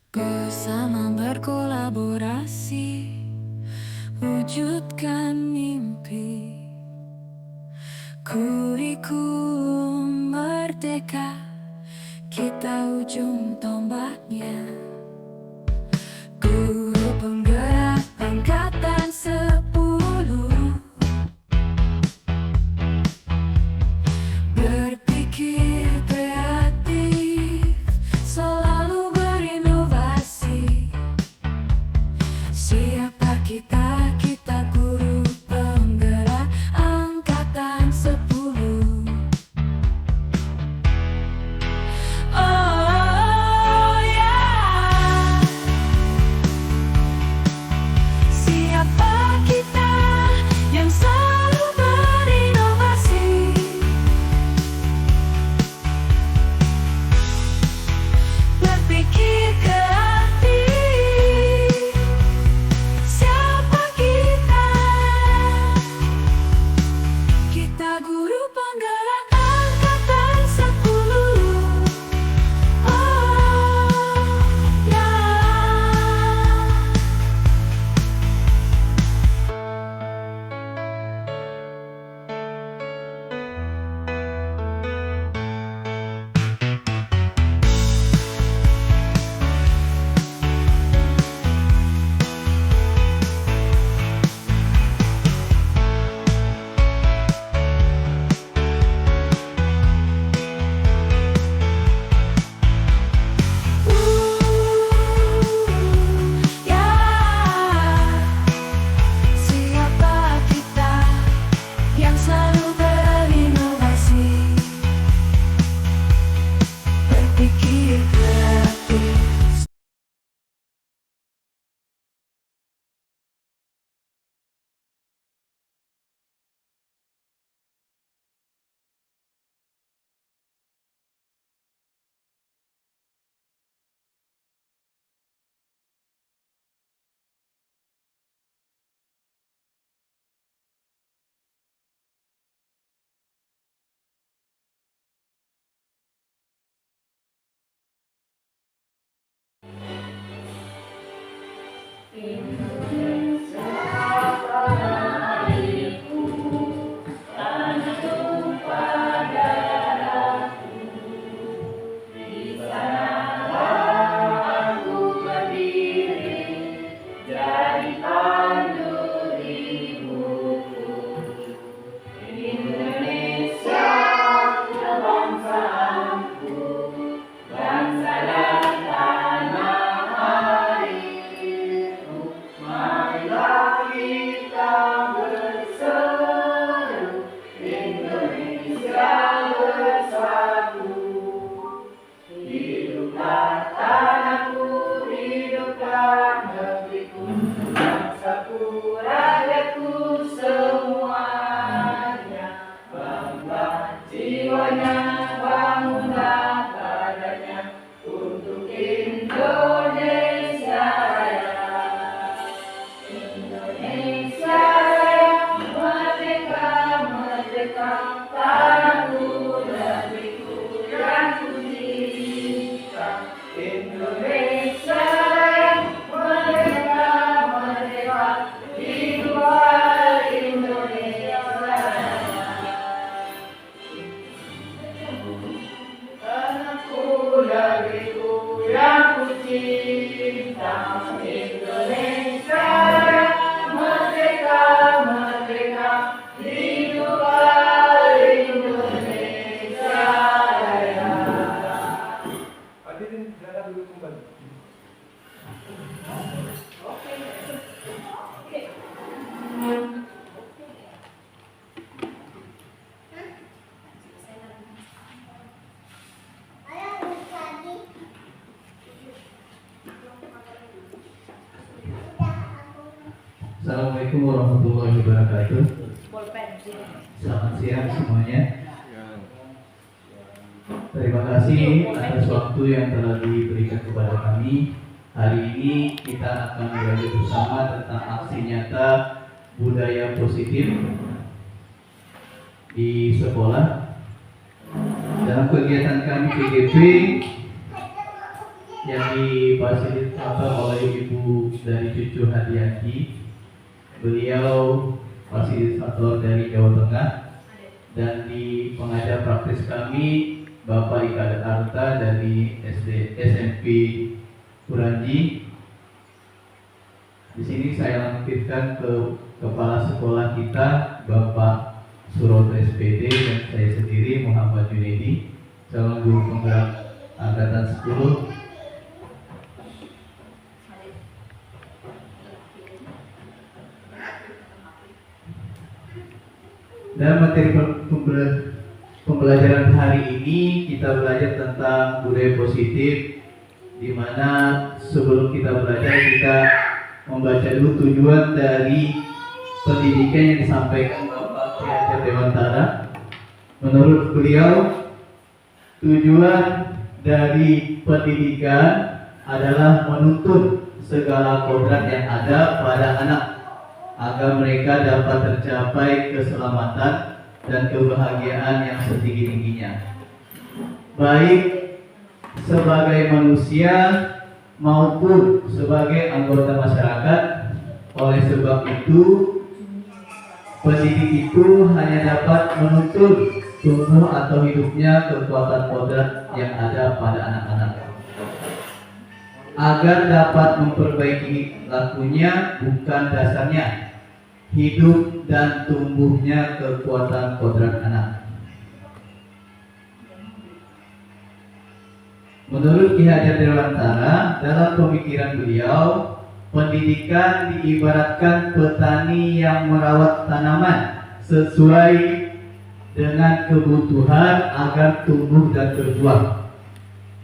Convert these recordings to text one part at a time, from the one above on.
Bersama berkolaborasi, wujudkan mimpi. Kurikulum merdeka, kita ujung tombaknya. Guru penggerak angkatan 10, berpikir kreatif, selalu berinovasi. Siapa kita? Kita guru penggerak angkatan 10. Oh ya, siapa kita yang selalu berinovasi? Berpikir kreatif, siapa kita? Kita guru penggerak angkatan 10. Oh ya. Ya, siapa kita yang selalu berinovasi? Berpikir kreatif. Assalamualaikum warahmatullahi wabarakatuh. Selamat siang semuanya. Terima kasih atas waktu yang telah diberikan kepada kami. Hari ini kita akan belajar bersama tentang aksi nyata budaya positif di sekolah. Dalam kegiatan kami PGP yang difasilitasi oleh Ibu dari Cucu Hadiati. Beliau fasilitator dari Jawa Tengah, dan di pengajar praktis kami Bapak Ika Arta dari SMP Kuranji. Di sini saya lampirkan ke Kepala Sekolah kita Bapak Suroto SPD dan saya sendiri Muhammad Junedi, calon guru penggerak angkatan 10. Dalam materi pembelajaran hari ini kita belajar tentang budaya positif, di mana sebelum kita belajar kita membaca dulu tujuan dari pendidikan yang disampaikan Bapak Ki Hajar Dewantara. Menurut beliau, tujuan dari pendidikan adalah menuntut segala kodrat yang ada pada anak agar mereka dapat tercapai keselamatan dan kebahagiaan yang setinggi-tingginya, baik sebagai manusia maupun sebagai anggota masyarakat. Oleh sebab itu, pendidik itu hanya dapat menuntut tumbuh atau hidupnya kekuatan kodrat yang ada pada anak-anak agar dapat memperbaiki lakunya, bukan dasarnya, hidup dan tumbuhnya kekuatan kodrat anak. Menurut Ki Hajar Dewantara, dalam pemikiran beliau, pendidikan diibaratkan petani yang merawat tanaman sesuai dengan kebutuhan agar tumbuh dan berbuah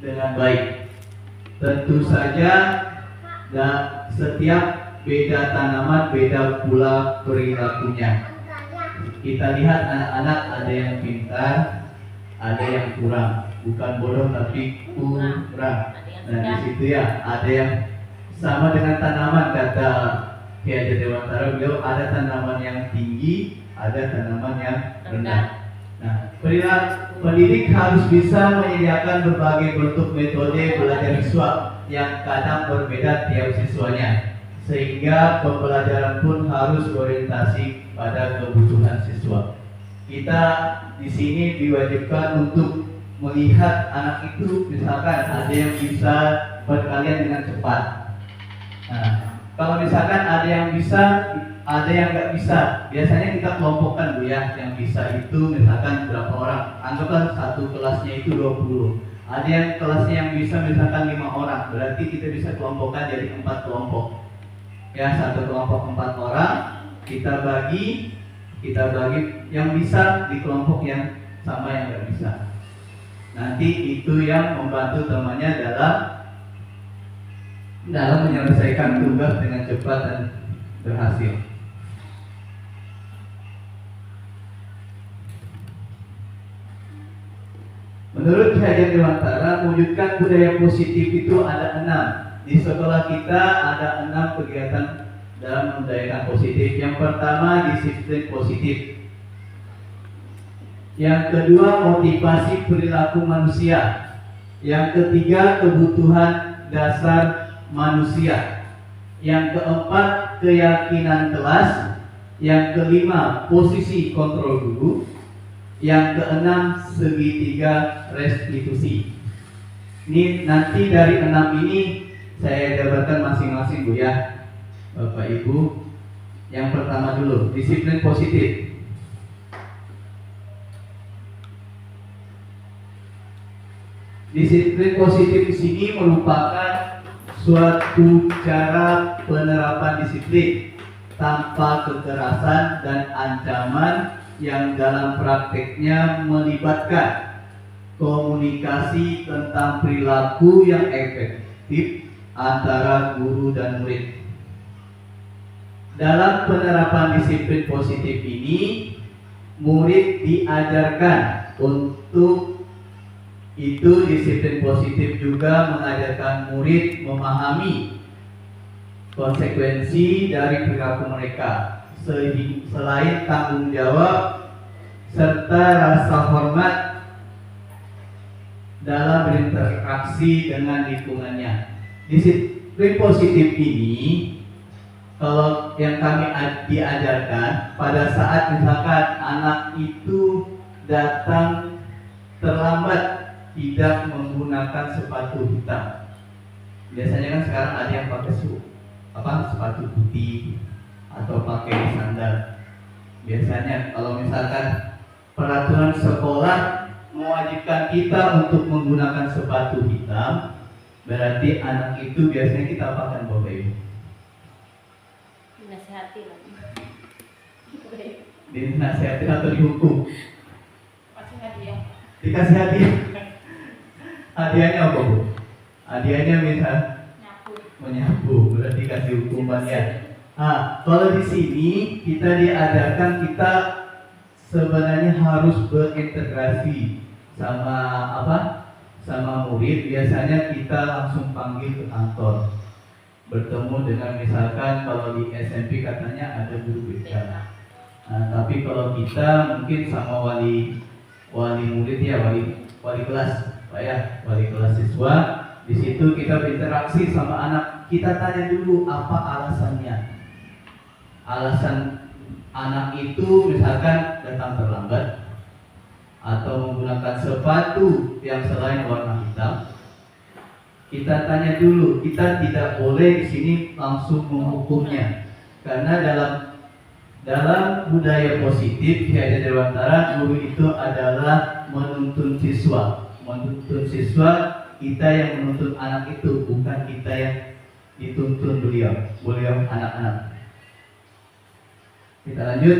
dengan baik. Tentu saja, setiap beda tanaman beda pula perilakunya. Kita lihat anak-anak, ada yang pintar, ada yang kurang, bukan bodoh tapi kurang. Nah di situ ya, ada yang sama dengan tanaman, kata Ki Hajar Dewantara, beliau ada tanaman yang tinggi, ada tanaman yang rendah. Nah, pendidik harus bisa menyediakan berbagai bentuk metode belajar siswa yang kadang berbeda tiap siswanya, sehingga pembelajaran pun harus berorientasi pada kebutuhan siswa. Kita di sini diwajibkan untuk melihat anak itu, misalkan ada yang bisa berkalian dengan cepat. Nah, kalau misalkan ada yang bisa, ada yang nggak bisa, biasanya kita kelompokkan Bu ya. Yang bisa itu misalkan berapa orang, anggaplah satu kelasnya itu 20. Ada yang kelasnya yang bisa misalkan 5 orang, berarti kita bisa kelompokkan jadi 4 kelompok. Ya, satu kelompok 4 orang, kita bagi yang bisa di kelompok yang sama yang nggak bisa. Nanti itu yang membantu temannya dalam menyelesaikan tugas dengan cepat dan berhasil. Menurut Ki Hajar Dewantara, mewujudkan budaya positif itu ada 6. Di sekolah kita ada 6 kegiatan dalam membudayakan positif. Yang pertama, disiplin positif. Yang kedua, motivasi perilaku manusia. Yang ketiga, kebutuhan dasar manusia. Yang keempat, keyakinan kelas. Yang kelima, posisi kontrol guru. Yang keenam, segitiga restitusi. Ini nanti dari 6 ini saya jabarkan masing-masing Bu ya, Bapak Ibu. Yang pertama dulu, disiplin positif. Disiplin positif di sini merupakan suatu cara penerapan disiplin tanpa kekerasan dan ancaman yang dalam prakteknya melibatkan komunikasi tentang perilaku yang efektif antara guru dan murid. Dalam penerapan disiplin positif ini, murid diajarkan untuk itu. Disiplin positif juga mengajarkan murid memahami konsekuensi dari perilaku mereka, selain tanggung jawab serta rasa hormat dalam berinteraksi dengan lingkungannya. Disiplin positif ini, kalau yang kami diajarkan pada saat misalkan anak itu datang terlambat, tidak menggunakan sepatu hitam. Biasanya kan sekarang ada yang pakai sepatu putih atau pakai sandal. Biasanya kalau misalkan peraturan sekolah mewajibkan kita untuk menggunakan sepatu hitam, berarti anak itu biasanya kita apakan Bapak Ibu? Dinasihati lagi. Dinasihatin atau dihukum? Masih hadiah. Dikasih hadiah. Hadiahnya apa Bu? Hadiahnya misal Nyapu. menyapu, berarti kasih hukuman ya. Nah, kalau di sini kita diajarkan kita sebenarnya harus berintegrasi sama apa? Sama murid. Biasanya kita langsung panggil ke kantor. Bertemu dengan misalkan kalau di SMP katanya ada guru BK. Nah, tapi kalau kita mungkin sama wali murid ya, wali kelas, Pak ya, wali kelas siswa. Di situ kita berinteraksi sama anak. Kita tanya dulu apa alasannya. Alasan anak itu misalkan datang terlambat atau menggunakan sepatu yang selain warna hitam. Kita tanya dulu. Kita tidak boleh di sini langsung menghukumnya, karena dalam budaya positif di Aida Dewantara, guru itu adalah menuntun siswa. Menuntun siswa, kita yang menuntun anak itu, bukan kita yang dituntun beliau anak-anak. Kita lanjut.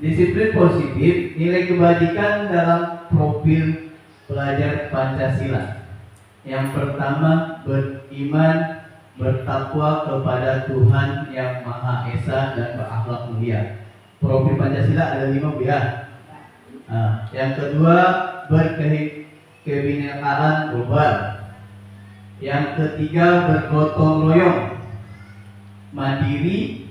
Disiplin positif, nilai kebajikan dalam profil pelajar Pancasila. Yang pertama, beriman, bertakwa kepada Tuhan yang Maha Esa dan berakhlak mulia. Profil Pancasila ada 5 Bu ya. Nah, yang kedua, berkebinekaan global. Yang ketiga, bergotong royong, mandiri,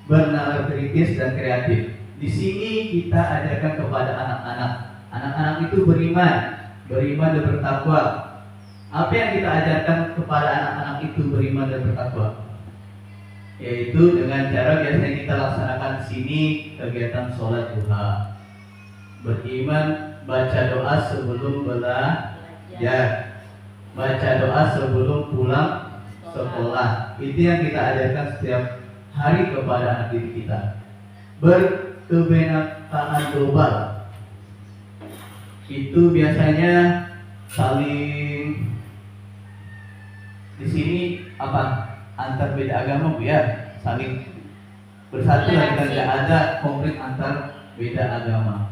bernalar kritis dan kreatif. Di sini kita ajarkan kepada anak-anak. Anak-anak itu beriman dan bertakwa. Apa yang kita ajarkan kepada anak-anak itu beriman dan bertakwa? Yaitu dengan cara biasanya kita laksanakan di sini kegiatan sholat duha. Beriman, baca doa sebelum belajar, baca doa sebelum pulang sekolah. Itu yang kita ajarkan setiap hari kepada anak didik kita. Berkebinekaan global, itu biasanya saling di sini apa? Antar beda agama Bu ya, saling bersatu dan tidak ada konflik antar beda agama.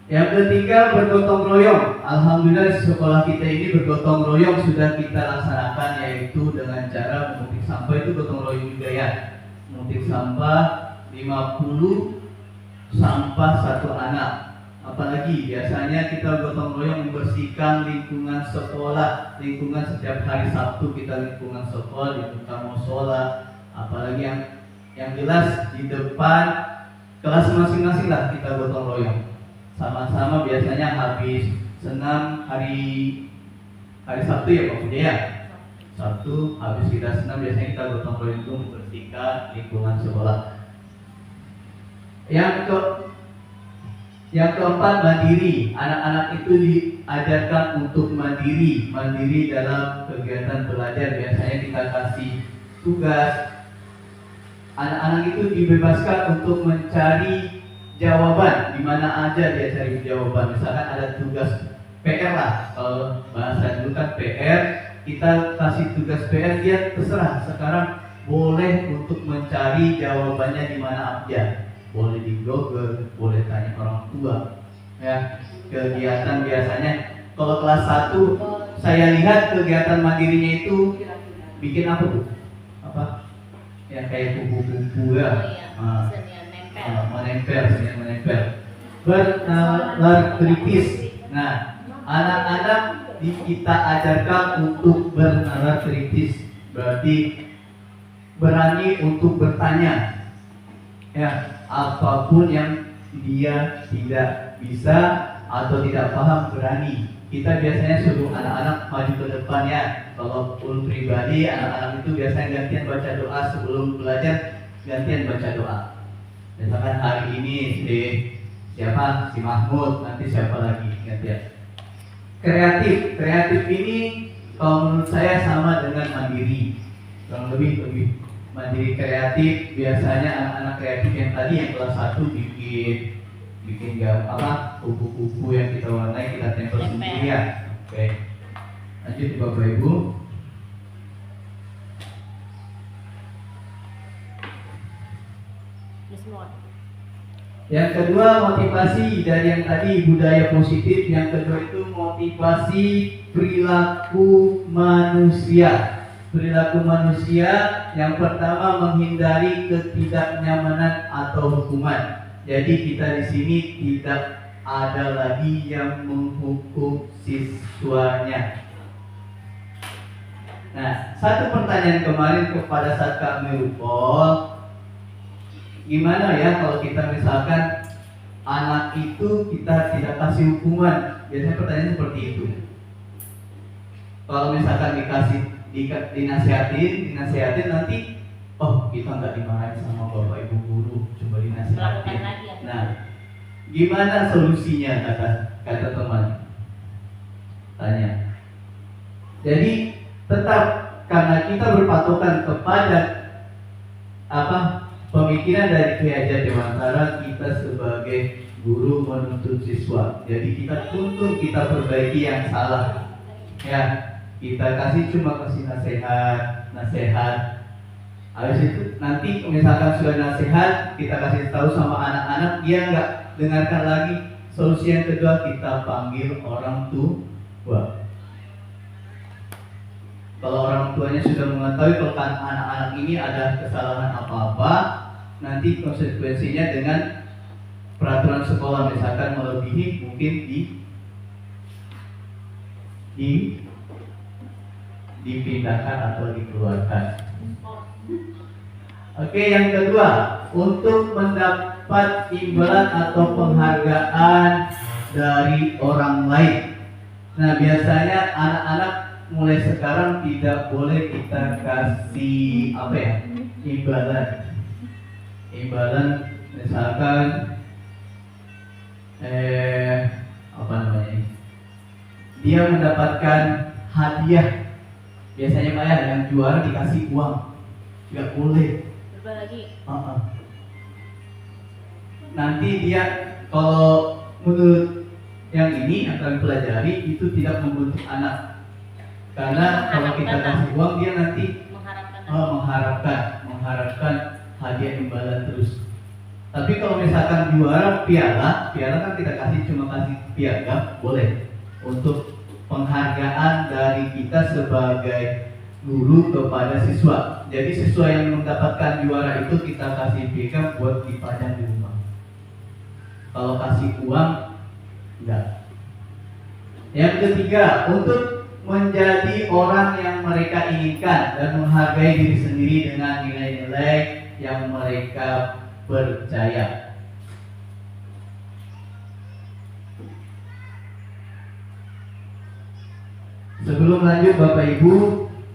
Yang ketiga, bergotong royong. Alhamdulillah sekolah kita ini bergotong royong sudah kita laksanakan, yaitu dengan cara memetik sampah. Itu gotong royong juga ya. Memetik sampah 50 sampah 1 anak. Apalagi biasanya kita gotong royong membersihkan lingkungan sekolah. Lingkungan setiap hari Sabtu kita lingkungan sekolah, lingkungan musola. Apalagi yang jelas di depan kelas masing-masing lah kita gotong royong. Sama-sama biasanya habis senam hari Sabtu ya Pak Budi ya. Sabtu habis kita senam biasanya kita gotong royong itu membersihkan lingkungan sekolah. Yang keempat, mandiri. Anak-anak itu diajarkan untuk mandiri dalam kegiatan belajar. Biasanya kita kasih tugas. Anak-anak itu dibebaskan untuk mencari jawaban di mana aja dia cari jawaban. Misalkan ada tugas PR lah, kalau bahasa dulu kan PR, kita kasih tugas PR, dia terserah sekarang boleh untuk mencari jawabannya di mana aja. Boleh di Google, boleh tanya orang tua. Ya, kegiatan biasanya kalau kelas 1 saya lihat kegiatan mandirinya itu bikin apa Bu? Apa? Ya kayak kupu-kupu ya. Menempel. Bernalar kritis. Nah, anak-anak kita ajarkan untuk bernalar kritis. Berarti berani untuk bertanya. Ya, apapun yang dia tidak bisa atau tidak paham berani. Kita biasanya suruh anak-anak maju ke depan ya. Kalau ulun pribadi, anak-anak itu biasanya gantian baca doa sebelum belajar, gantian baca doa. Misalkan hari ini si Mahmud, nanti siapa lagi gantian. Kreatif ini kalau menurut saya sama dengan mandiri. Kurang lebih mandiri kreatif, biasanya anak-anak kreatif yang tadi yang kelas 1 bikin kupu-kupu yang kita warnai, kita tempel sendiri ya. Oke. Lanjut Bapak Ibu. Yang kedua, motivasi dari yang tadi budaya positif. Yang kedua itu motivasi perilaku manusia. Perilaku manusia yang pertama menghindari ketidaknyamanan atau hukuman. Jadi kita di sini tidak ada lagi yang menghukum siswanya. Nah, satu pertanyaan kemarin kepada saat kami recall, gimana ya kalau kita misalkan anak itu kita tidak kasih hukuman? Biasanya pertanyaan seperti itu. Kalau misalkan dinasihatin nanti, oh kita nggak dimarahin sama bapak ibu guru, coba dinasihatin. Nah, gimana solusinya kata teman? Tanya. Jadi tetap karena kita berpatokan kepada pemikiran dari Ki Hajar Dewantara, kita sebagai guru menuntut siswa. Jadi kita tuntut, kita perbaiki yang salah. Ya, kita cuma kasih nasihat. Habis itu nanti misalkan sudah nasihat, kita kasih tahu sama anak-anak, dia nggak dengarkan lagi. Solusi yang kedua, kita panggil orang tua. Kalau orang tuanya sudah mengetahui kalau anak-anak ini ada kesalahan apa-apa, nanti konsekuensinya dengan peraturan sekolah, misalkan melebihi mungkin dipindahkan atau dikeluarkan. Oke, yang kedua, untuk mendapat imbalan atau penghargaan dari orang lain. Nah, biasanya anak-anak mulai sekarang tidak boleh kita kasih imbalan misalkan dia mendapatkan hadiah. Biasanya Pak ya, yang juara dikasih uang, nggak boleh. Lagi. Nanti dia kalau menurut yang ini akan pelajari itu tidak membentuk anak, karena kalau kita kasih uang dia nanti mengharapkan hadiah imbalan terus. Tapi kalau misalkan juara piala kan kita cuma kasih piagam, boleh untuk penghargaan dari kita sebagai guru kepada siswa. Jadi siswa yang mendapatkan juara itu kita kasih piagam buat dipajang di rumah. Kalau kasih uang, enggak. Yang ketiga, untuk menjadi orang yang mereka inginkan dan menghargai diri sendiri dengan nilai-nilai yang mereka percaya. Sebelum lanjut Bapak Ibu,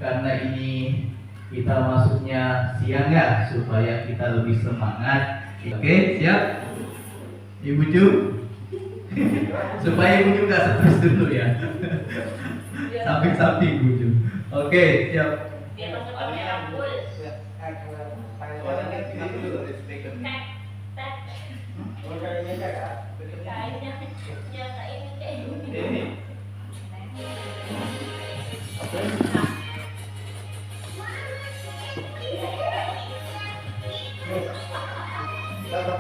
karena ini kita masuknya siang ya, supaya kita lebih semangat. Oke, siap? Ibu Ju? Supaya Ibu Ju gak stres dulu ya. Samping-samping Ibu Ju. Oke, siap. Biar masuk ke rambut.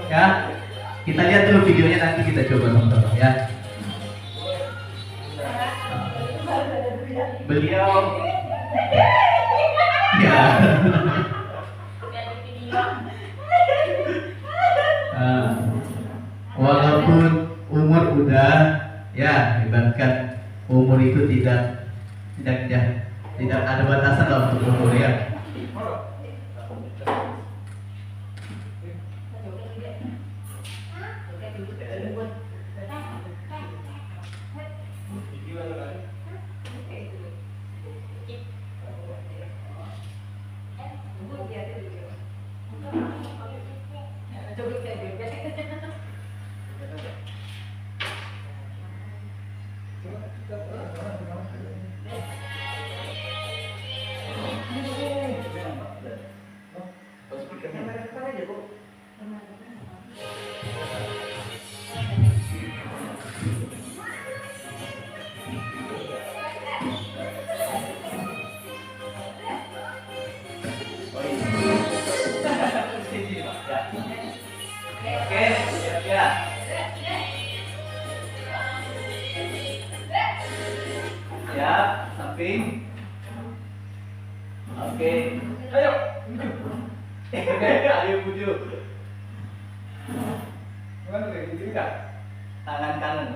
Ya, kita lihat dulu videonya, nanti kita coba nonton ya. Beliau ya. Walaupun umur udah ya, ibaratkan umur itu tidak ada batasan lah untuk umur ya. Oke, siap ya. Siap, samping. Oke, ayo. Ayo buju. Tangan kanan.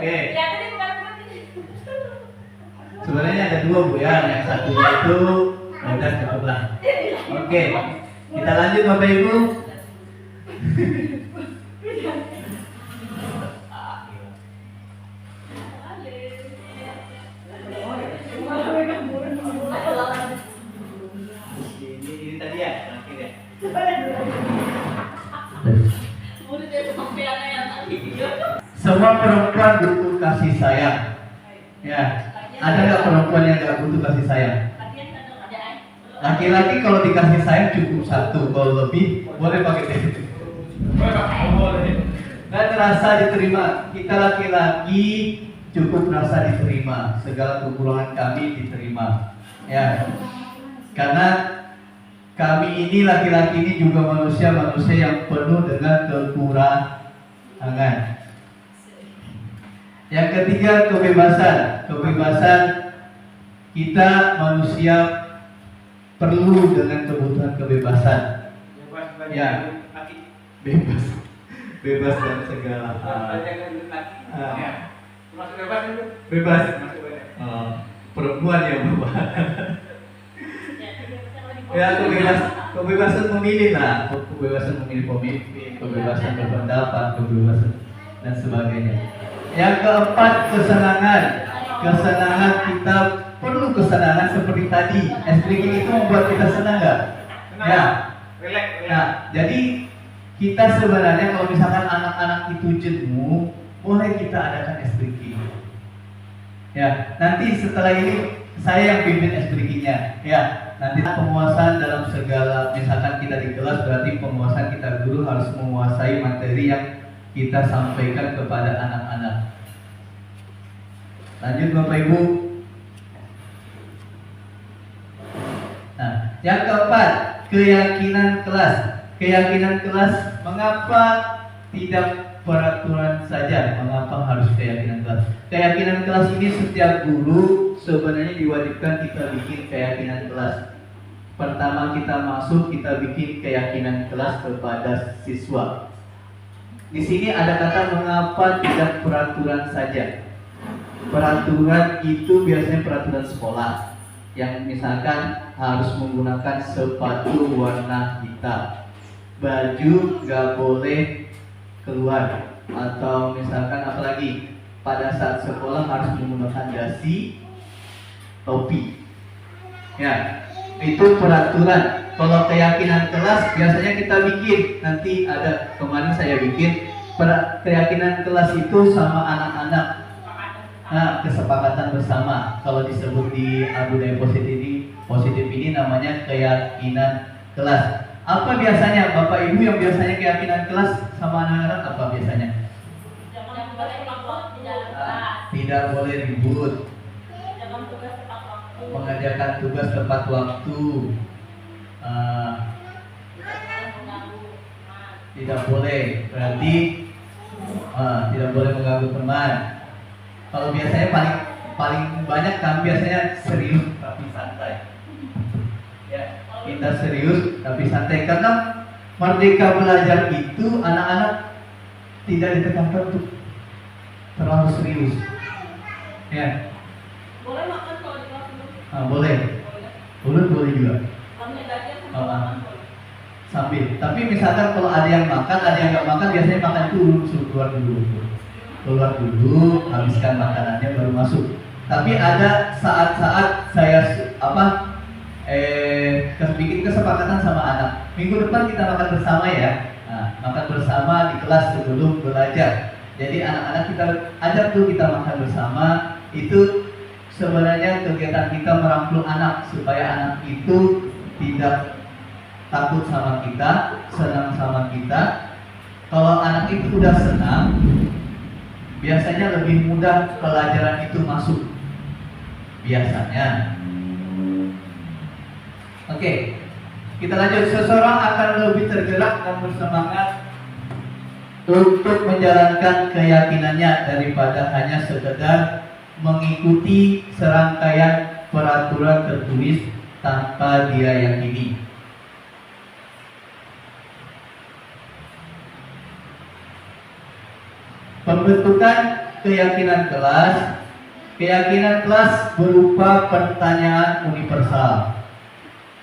Oke. Sebenarnya ada dua Bu ya, yang satunya itu udah cukup lah. Oke, kita lanjut Bapak Ibu. Ini tadi ya, terakhir ya. Semua perempuan butuh kasih sayang. Ya, ada nggak perempuan yang nggak butuh kasih sayang? Laki-laki kalau dikasih sayang cukup satu, kalau lebih boleh pakai titik. Dan rasa diterima. Kita laki-laki cukup rasa diterima. Segala kekurangan kami diterima. Ya, karena kami ini laki-laki ini juga manusia-manusia yang penuh dengan kekurangan. Yang ketiga, kebebasan. Kebebasan kita manusia perlu dengan kebutuhan kebebasan. Ya, bebas, bebas dan segala hal. Bebas. Perempuan yang bebas. Ya, kebebasan memilih lah, kebebasan memilih pemimpin, kebebasan berpendapat, kebebasan dan sebagainya. Yang keempat, kesenangan. Kesenangan kita perlu kesenangan seperti tadi. Streaking itu membuat kita senang nggak? Ya. Nah, jadi kita sebenarnya kalau misalkan anak-anak itu jenuh, boleh kita adakan streaking. Ya, nanti setelah ini saya yang pimpin streakingnya. Ya, nanti penguasaan dalam segala, misalkan kita di kelas berarti penguasaan kita guru harus menguasai materi yang kita sampaikan kepada anak-anak. Lanjut Bapak Ibu. Nah, yang keempat, keyakinan kelas. Keyakinan kelas, mengapa tidak peraturan saja? Mengapa harus keyakinan kelas? Keyakinan kelas ini setiap guru sebenarnya diwajibkan kita bikin keyakinan kelas. Pertama kita masuk, kita bikin keyakinan kelas kepada siswa. Di sini ada kata mengapa tidak peraturan saja. Peraturan itu biasanya peraturan sekolah yang misalkan harus menggunakan sepatu warna hitam, baju nggak boleh keluar, atau misalkan apalagi pada saat sekolah harus menggunakan dasi, topi. Ya, itu peraturan. Kalau keyakinan kelas biasanya kita bikin, nanti ada kemarin saya bikin keyakinan kelas itu sama anak-anak. Nah, kesepakatan bersama. Kalau disebut di budaya positif ini namanya keyakinan kelas. Apa biasanya Bapak Ibu yang biasanya keyakinan kelas sama anak-anak apa biasanya? Tidak boleh ribut. Mengerjakan tugas tepat waktu. Tidak boleh, berarti tidak boleh mengganggu teman. Kalau biasanya paling banyak kami biasanya serius tapi santai. Ya, kita serius tapi santai karena merdeka belajar itu anak-anak tidak ditekankan untuk terlalu serius. Ya, Boleh makan kalau di kelas dulu? boleh. Boleh juga. Kami belajar Oh, sama makan boleh. Sambil. Tapi misalkan kalau ada yang makan, ada yang nggak makan, biasanya makan dulu, suruh keluar dulu. Keluar dulu, habiskan makanannya baru masuk. Tapi ada saat-saat saya bikin kesepakatan sama anak. Minggu depan kita makan bersama ya. Nah, makan bersama di kelas sebelum belajar. Jadi anak-anak kita ajak tuh kita makan bersama. Itu sebenarnya kegiatan kita merangkul anak supaya anak itu tidak takut sama kita, senang sama kita. Kalau anak itu udah senang, biasanya lebih mudah pelajaran itu masuk. Biasanya. Oke, kita lanjut. Seseorang akan lebih tergerak dan bersemangat untuk menjalankan keyakinannya daripada hanya sekedar mengikuti serangkaian peraturan tertulis tanpa dia yakini. Pembentukan keyakinan kelas. Keyakinan kelas berupa pertanyaan universal.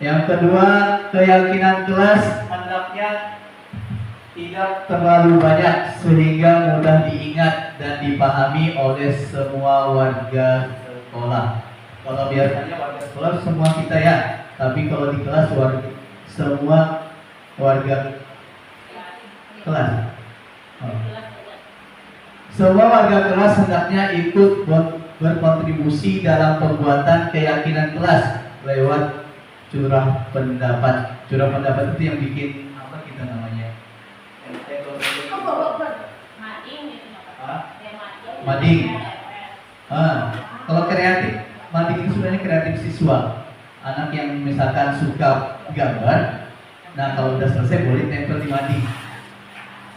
Yang kedua, keyakinan kelas hendaknya tidak terlalu banyak sehingga mudah diingat dan dipahami oleh semua warga sekolah. Kalau biasanya warga sekolah semua kita ya, tapi kalau di kelas semua warga kelas. Semua warga kelas hendaknya ikut berkontribusi dalam pembuatan keyakinan kelas lewat curah pendapat. Curah pendapat itu yang bikin apa kita namanya? Mading itu Hah? mading. Mading. Kalau kreatif, mading itu sebenarnya kreatif siswa. Anak yang misalkan suka gambar, nah kalau udah selesai boleh tempel di mading.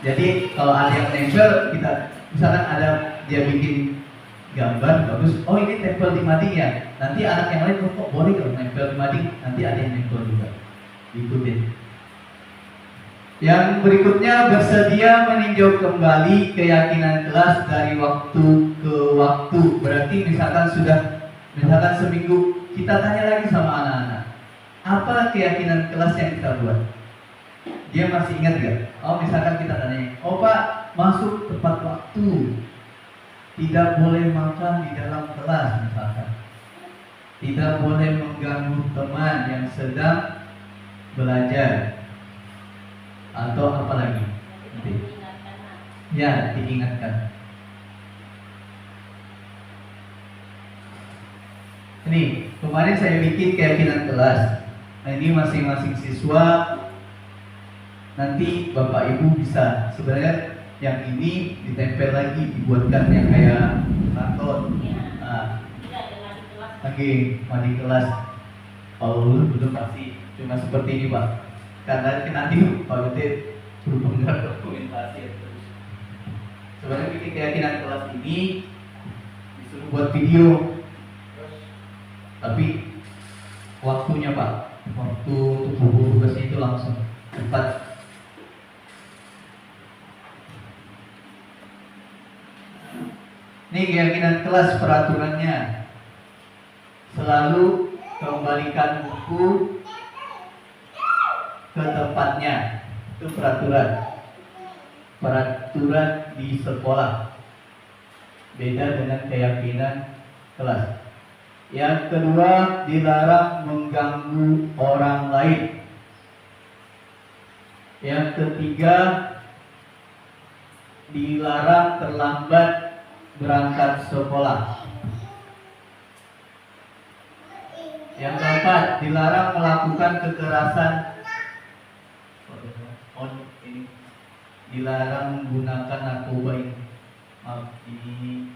Jadi kalau ada yang nempel, kita misalkan ada dia bikin gambar bagus, oh ini tempel di mading ya. Nanti anak yang lain kok boleh kalau nempel di mading, nanti ada yang nempel juga. Ikutin. Yang berikutnya, bersedia meninjau kembali keyakinan kelas dari waktu ke waktu. Berarti misalkan seminggu kita tanya lagi sama anak-anak, apa keyakinan kelas yang kita buat? Dia masih ingat gak? Oh misalkan kita tanya, oh Pak, masuk tepat waktu, tidak boleh makan di dalam kelas misalkan, tidak boleh mengganggu teman yang sedang belajar, atau apa lagi? Ya, diingatkan. Ini kemarin saya bikin keyakinan kelas. Nah ini masing-masing siswa, nanti Bapak Ibu bisa sebenarnya yang ini ditempel lagi, dibuatkan yang kayak karton. Lagi mandi kelas. Kalau belum pasti cuma seperti ini Pak. Karena nanti kalau itu berhubungan dokumentasi terus. Sebenarnya bikin keyakinan kelas ini disuruh buat video, tapi waktunya Pak, waktu untuk buku tugasnya itu langsung cepat. Ini keyakinan kelas peraturannya, selalu kembalikan buku ke tempatnya. Itu peraturan di sekolah. Beda dengan keyakinan kelas. Yang kedua, dilarang mengganggu orang lain. Yang ketiga, dilarang terlambat berangkat sekolah. Yang keempat, dilarang melakukan kekerasan. Dilarang menggunakan narkoba ini. Maaf, ini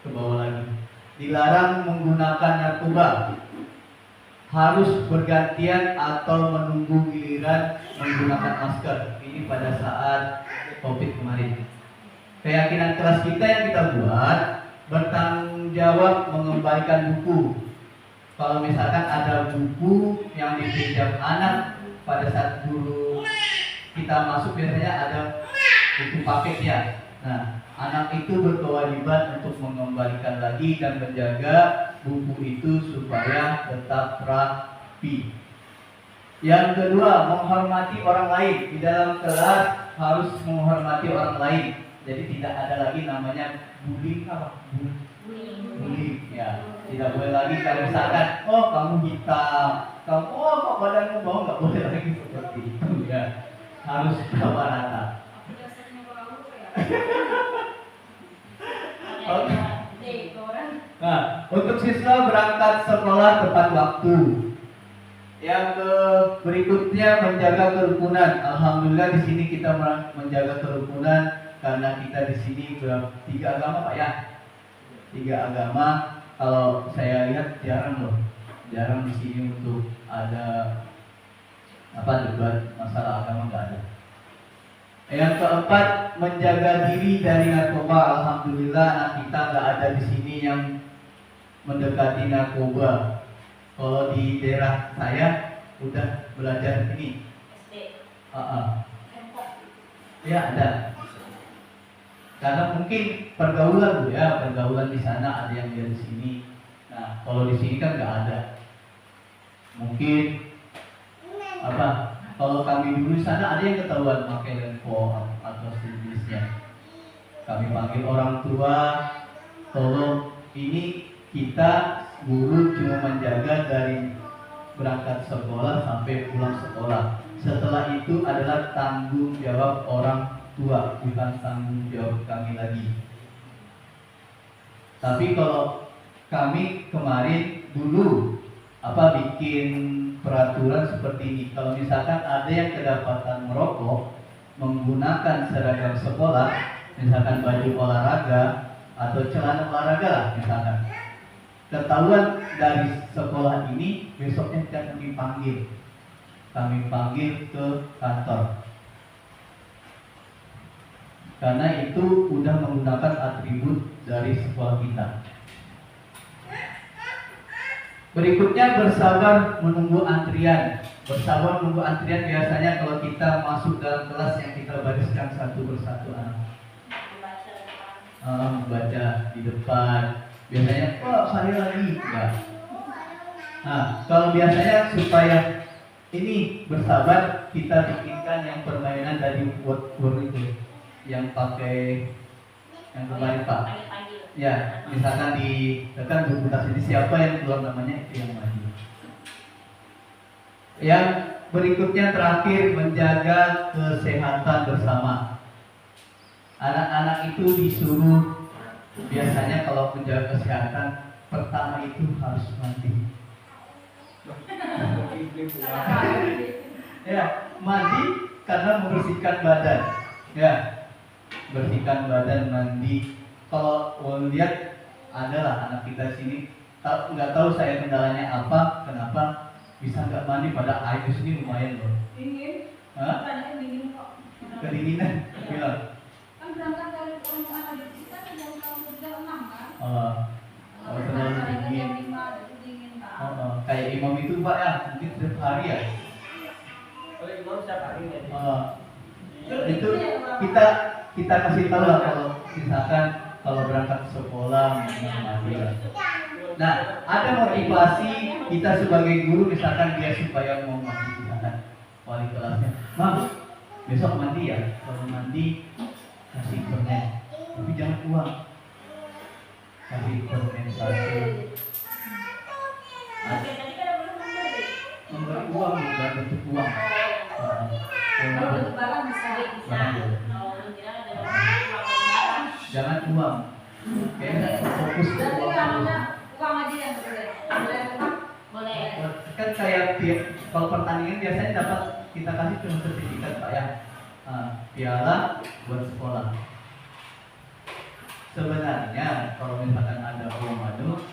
ke bawah lagi. Dilarang menggunakan narkoba. Harus bergantian atau menunggu giliran menggunakan masker. Ini pada saat COVID kemarin. Keyakinan kelas kita yang kita buat, bertanggung jawab mengembalikan buku. Kalau misalkan ada buku yang dipinjam anak pada saat guru kita masuk, biasanya ada buku paket ya. Nah, anak itu berkewajiban untuk mengembalikan lagi dan menjaga buku itu supaya tetap rapi. Yang kedua, menghormati orang lain. Di dalam kelas harus menghormati orang lain. Jadi tidak ada lagi namanya bullying apa? Bullying, ya. Tidak boleh lagi kalau misalkan, oh kamu hitam, kamu oh kok badanmu bau, nggak boleh lagi seperti itu ya. Harus sama rata. Nah, untuk siswa berangkat sekolah tepat waktu. Yang berikutnya menjaga kerukunan. Alhamdulillah di sini kita menjaga kerukunan karena kita di sini tiga agama Pak ya. Tiga agama. Kalau saya lihat jarang di sini untuk ada debat masalah agama, nggak ada. Yang keempat, menjaga diri dari narkoba. Alhamdulillah anak kita nggak ada di sini yang mendekati narkoba. Kalau di daerah saya udah belajar ini. Ya ada. Karena mungkin pergaulan pergaulan di sana ada yang di sini. Nah, kalau di sini kan nggak ada. Mungkin kalau kami dulu di sana ada yang ketahuan pakai handphone atau sejenisnya. Kami panggil orang tua, tolong ini kita guru cuma menjaga dari berangkat sekolah sampai pulang sekolah. Setelah itu adalah tanggung jawab orang tua, bukan tanggung jawab kami lagi. Tapi kalau kami kemarin dulu bikin peraturan seperti ini. Kalau misalkan ada yang kedapatan merokok menggunakan seragam sekolah, misalkan baju olahraga atau celana olahraga lah misalkan, ketahuan dari sekolah ini, besoknya kita kami panggil ke kantor. Karena itu udah menggunakan atribut dari sekolah kita. Berikutnya bersabar menunggu antrian. Bersabar menunggu antrian biasanya kalau kita masuk dalam kelas yang kita bariskan satu persatu anak. Membaca di depan. Biasanya, saya lagi. Ya. Nah, kalau biasanya supaya ini bersabar, kita bikinkan yang permainan dari word itu, yang pakai yang kemarin Pak. Ya, misalkan tekan buku siapa yang keluar namanya itu yang maju. Yang berikutnya terakhir menjaga kesehatan bersama. Anak-anak itu disuruh biasanya kalau menjaga kesehatan pertama itu harus mandi. Ya, mandi karena membersihkan badan. Ya, bersihkan badan, mandi. Kalau lihat adalah anak kita sini, nggak tahu saya kendalanya apa, kenapa bisa nggak mandi pada air di sini lumayan loh. Dingin? Hah? Dingin kok. Kedinginan, bilang. Kan berangkat dari orang ada di kita jam 6 kan? Terlalu dingin. Kayak imam itu Pak ya, mungkin setiap hari ya. Kalau imam setiap hari ya. Itu kita kasih tahu lah kalau misalkan kalau berangkat ke sekolah mandi. Nah, ada motivasi kita sebagai guru misalkan dia supaya mau mandi, misalkan wali kelasnya, besok mandi ya. Kalau mandi kasih permen, tapi jangan uang. Kasih permen satu. Memberi uang bukan bentuk uang. Kalau bentuk barang bisa. Jangan uang. Kayaknya fokus ke uang. Uang aja yang boleh. Boleh. Kan kayak kalau pertandingan biasanya dapat kita kasih cuma sertifikat Pak ya. Piala buat sekolah. Sebenarnya kalau misalkan ada uang madu,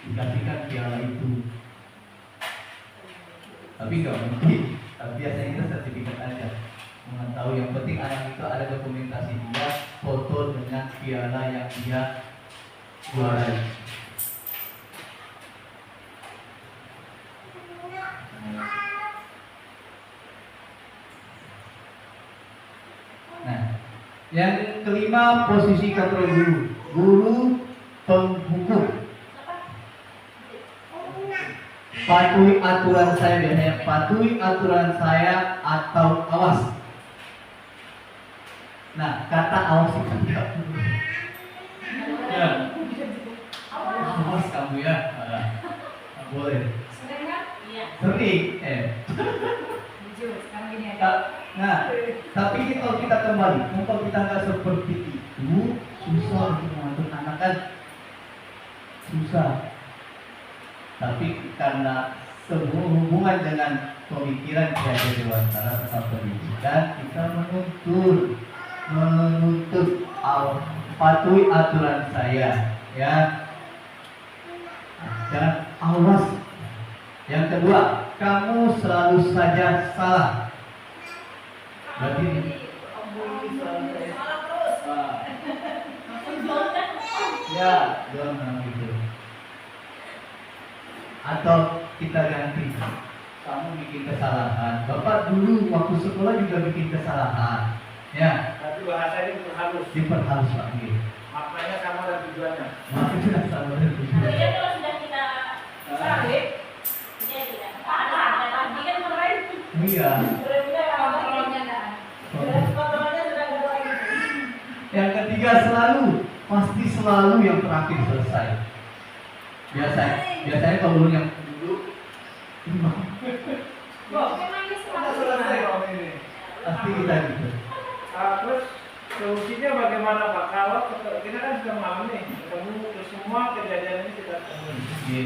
dikasihkan piala itu. Tapi nggak mungkin. Tapi biasanya itu sertifikat aja. Mengetahui yang penting anak itu ada dokumentasi dia, foto dengan piala yang dia juarai. Nah, yang kelima, posisi kontrol guru. Guru penghukum. Patuhi aturan saya, biasanya patuhi aturan saya atau awas. Nah, kata awas itu tidak perlu. Ya. Awas kamu ya. Nggak boleh. Sering kan? Iya. Sering. Jujur, sekarang gini aja. Nah, tapi kalau kita kembali, kalau kita nggak seperti itu, susah untuk mengatur anak kan, susah. Tapi karena semua hubungan dengan pemikiran Kiai Dewantara tentang pendidikan, kita menuntut patuhi aturan saya, ya. Dan awas. Yang kedua, kamu selalu saja salah. Berarti ya, jangan gitu. Atau kita ganti, kamu bikin kesalahan. Bapak dulu waktu sekolah juga bikin kesalahan, ya. Tapi bahasanya diperhalus. Diperhalus lagi. Maknanya sama dan tujuannya. Maksudnya sama dan tujuan. Iya, kalau sudah kita salib, ya tidak. Tadi kan kemarin Iya. kontrolnya nggak ada. Kontrolnya sudah nggak ada lagi. Yang ketiga pasti selalu yang terakhir selesai. Biasanya kalau dulu yang dulu Memang ini Sudah selalu selesai kalau ini. pasti kita gitu. Terus solusinya bagaimana Pak? Kalau kita kan sudah mengalami ketemu semua kejadian ini kita temui. Oke.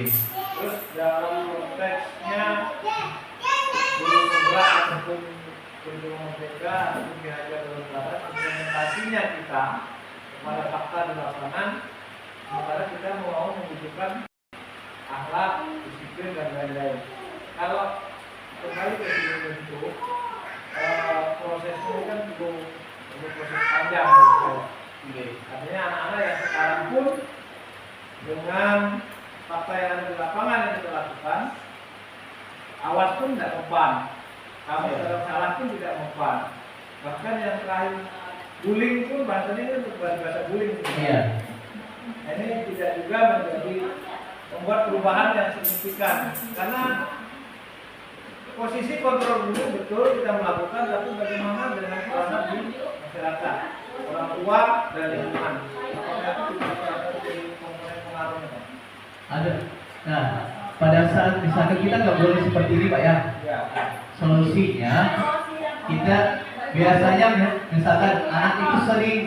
Terus dalam konteksnya guru sebelah ataupun guru MPK ataupun diajar guru barat, implementasinya kita kepada fakta di lapangan, sementara kita mau membutuhkan akhlak, disiplin dan lain-lain. Kalau kembali ke sini itu prosesnya kan perlu proses panjang gitu. Artinya anak-anak yang sekarang pun dengan fakta yang ada di lapangan yang kita lakukan, awas pun tidak mempan, kamu dalam salah pun tidak mempan. Bahkan yang terakhir bullying pun bahasanya itu bukan bahasa bullying. Iya. Nah, ini tidak juga menjadi membuat perubahan yang signifikan karena posisi kontrol dulu betul kita melakukan, tapi bagaimana dengan peranan di masyarakat, orang tua dan lingkungan. Apakah itu bisa menjadi komponen pengaruhnya, Pak? Ada. Nah, pada saat misalkan kita nggak boleh seperti ini, Pak ya. Ya. Solusinya kita biasanya misalkan anak itu sering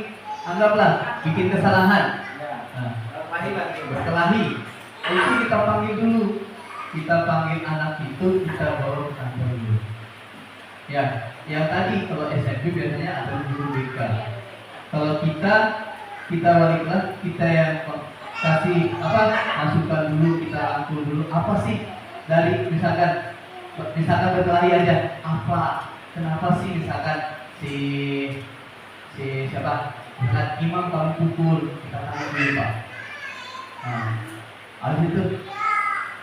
anggaplah bikin kesalahan. Ya. Nah, Lahir lagi. berkelahi. Itu kita panggil dulu. Kita panggil anak itu, kita bawa ke kantor dulu. Ya, yang tadi kalau SMP biasanya ada guru BK. Kalau kita wali kelas, kita yang kasih masukan dulu, kita rangkul dulu. Apa sih dari misalkan berkelahi aja, kenapa sih misalkan si siapa? Misalkan imam kamu pukul, kita tanya dulu Pak. Nah, habis itu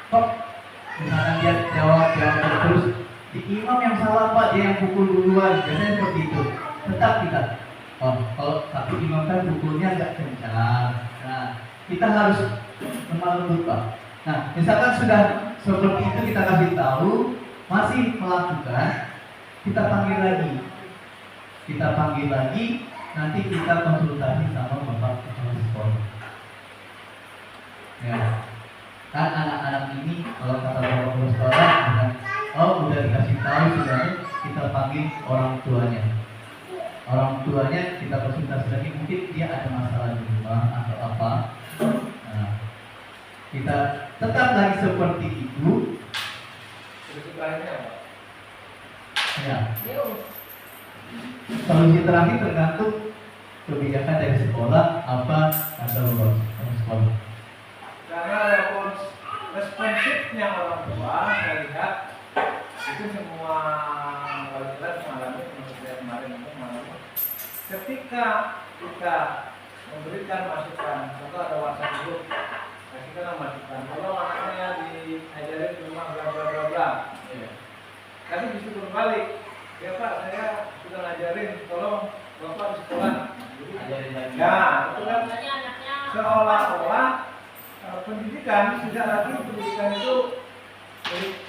kok misalkan dia jawab terus si imam yang salah Pak, dia yang pukul duluan, biasanya seperti itu. Tetap kita kalau tapi imam kan pukulnya agak kencang. Nah, kita harus lemah lembut Pak. Nah, misalkan sudah seperti itu kita kasih tahu, masih melakukan, kita panggil lagi, nanti kita konsultasi sama Bapak Kepala Sekolah. Ya. Kan anak-anak ini kalau kata Bapak Kepala Sekolah udah dikasih tahu sudah, kita panggil orang tuanya kita konsultasi lagi, mungkin dia ada masalah di rumah atau apa. Nah, kita tetap lagi seperti itu. Solusi lainnya apa? Ya. Solusi terakhir tergantung kebijakan dari sekolah apa kata Bapak Sekolah. Karena responsifnya orang tua, saya lihat itu semua wali kelas mengalami, termasuk saya kemarin itu mengalami. Ketika kita memberikan masukan, contoh ada WhatsApp group, kasihkan masukan. Kalau anaknya diajarin di rumah bla bla bla bla, tapi disuruh berbalik, ya Pak saya sudah ngajarin, tolong Bapak di sekolah Ajarin lagi. Ya, itu kan Soalnya anaknya seolah-olah pendidikan tidak lagi pendidikan itu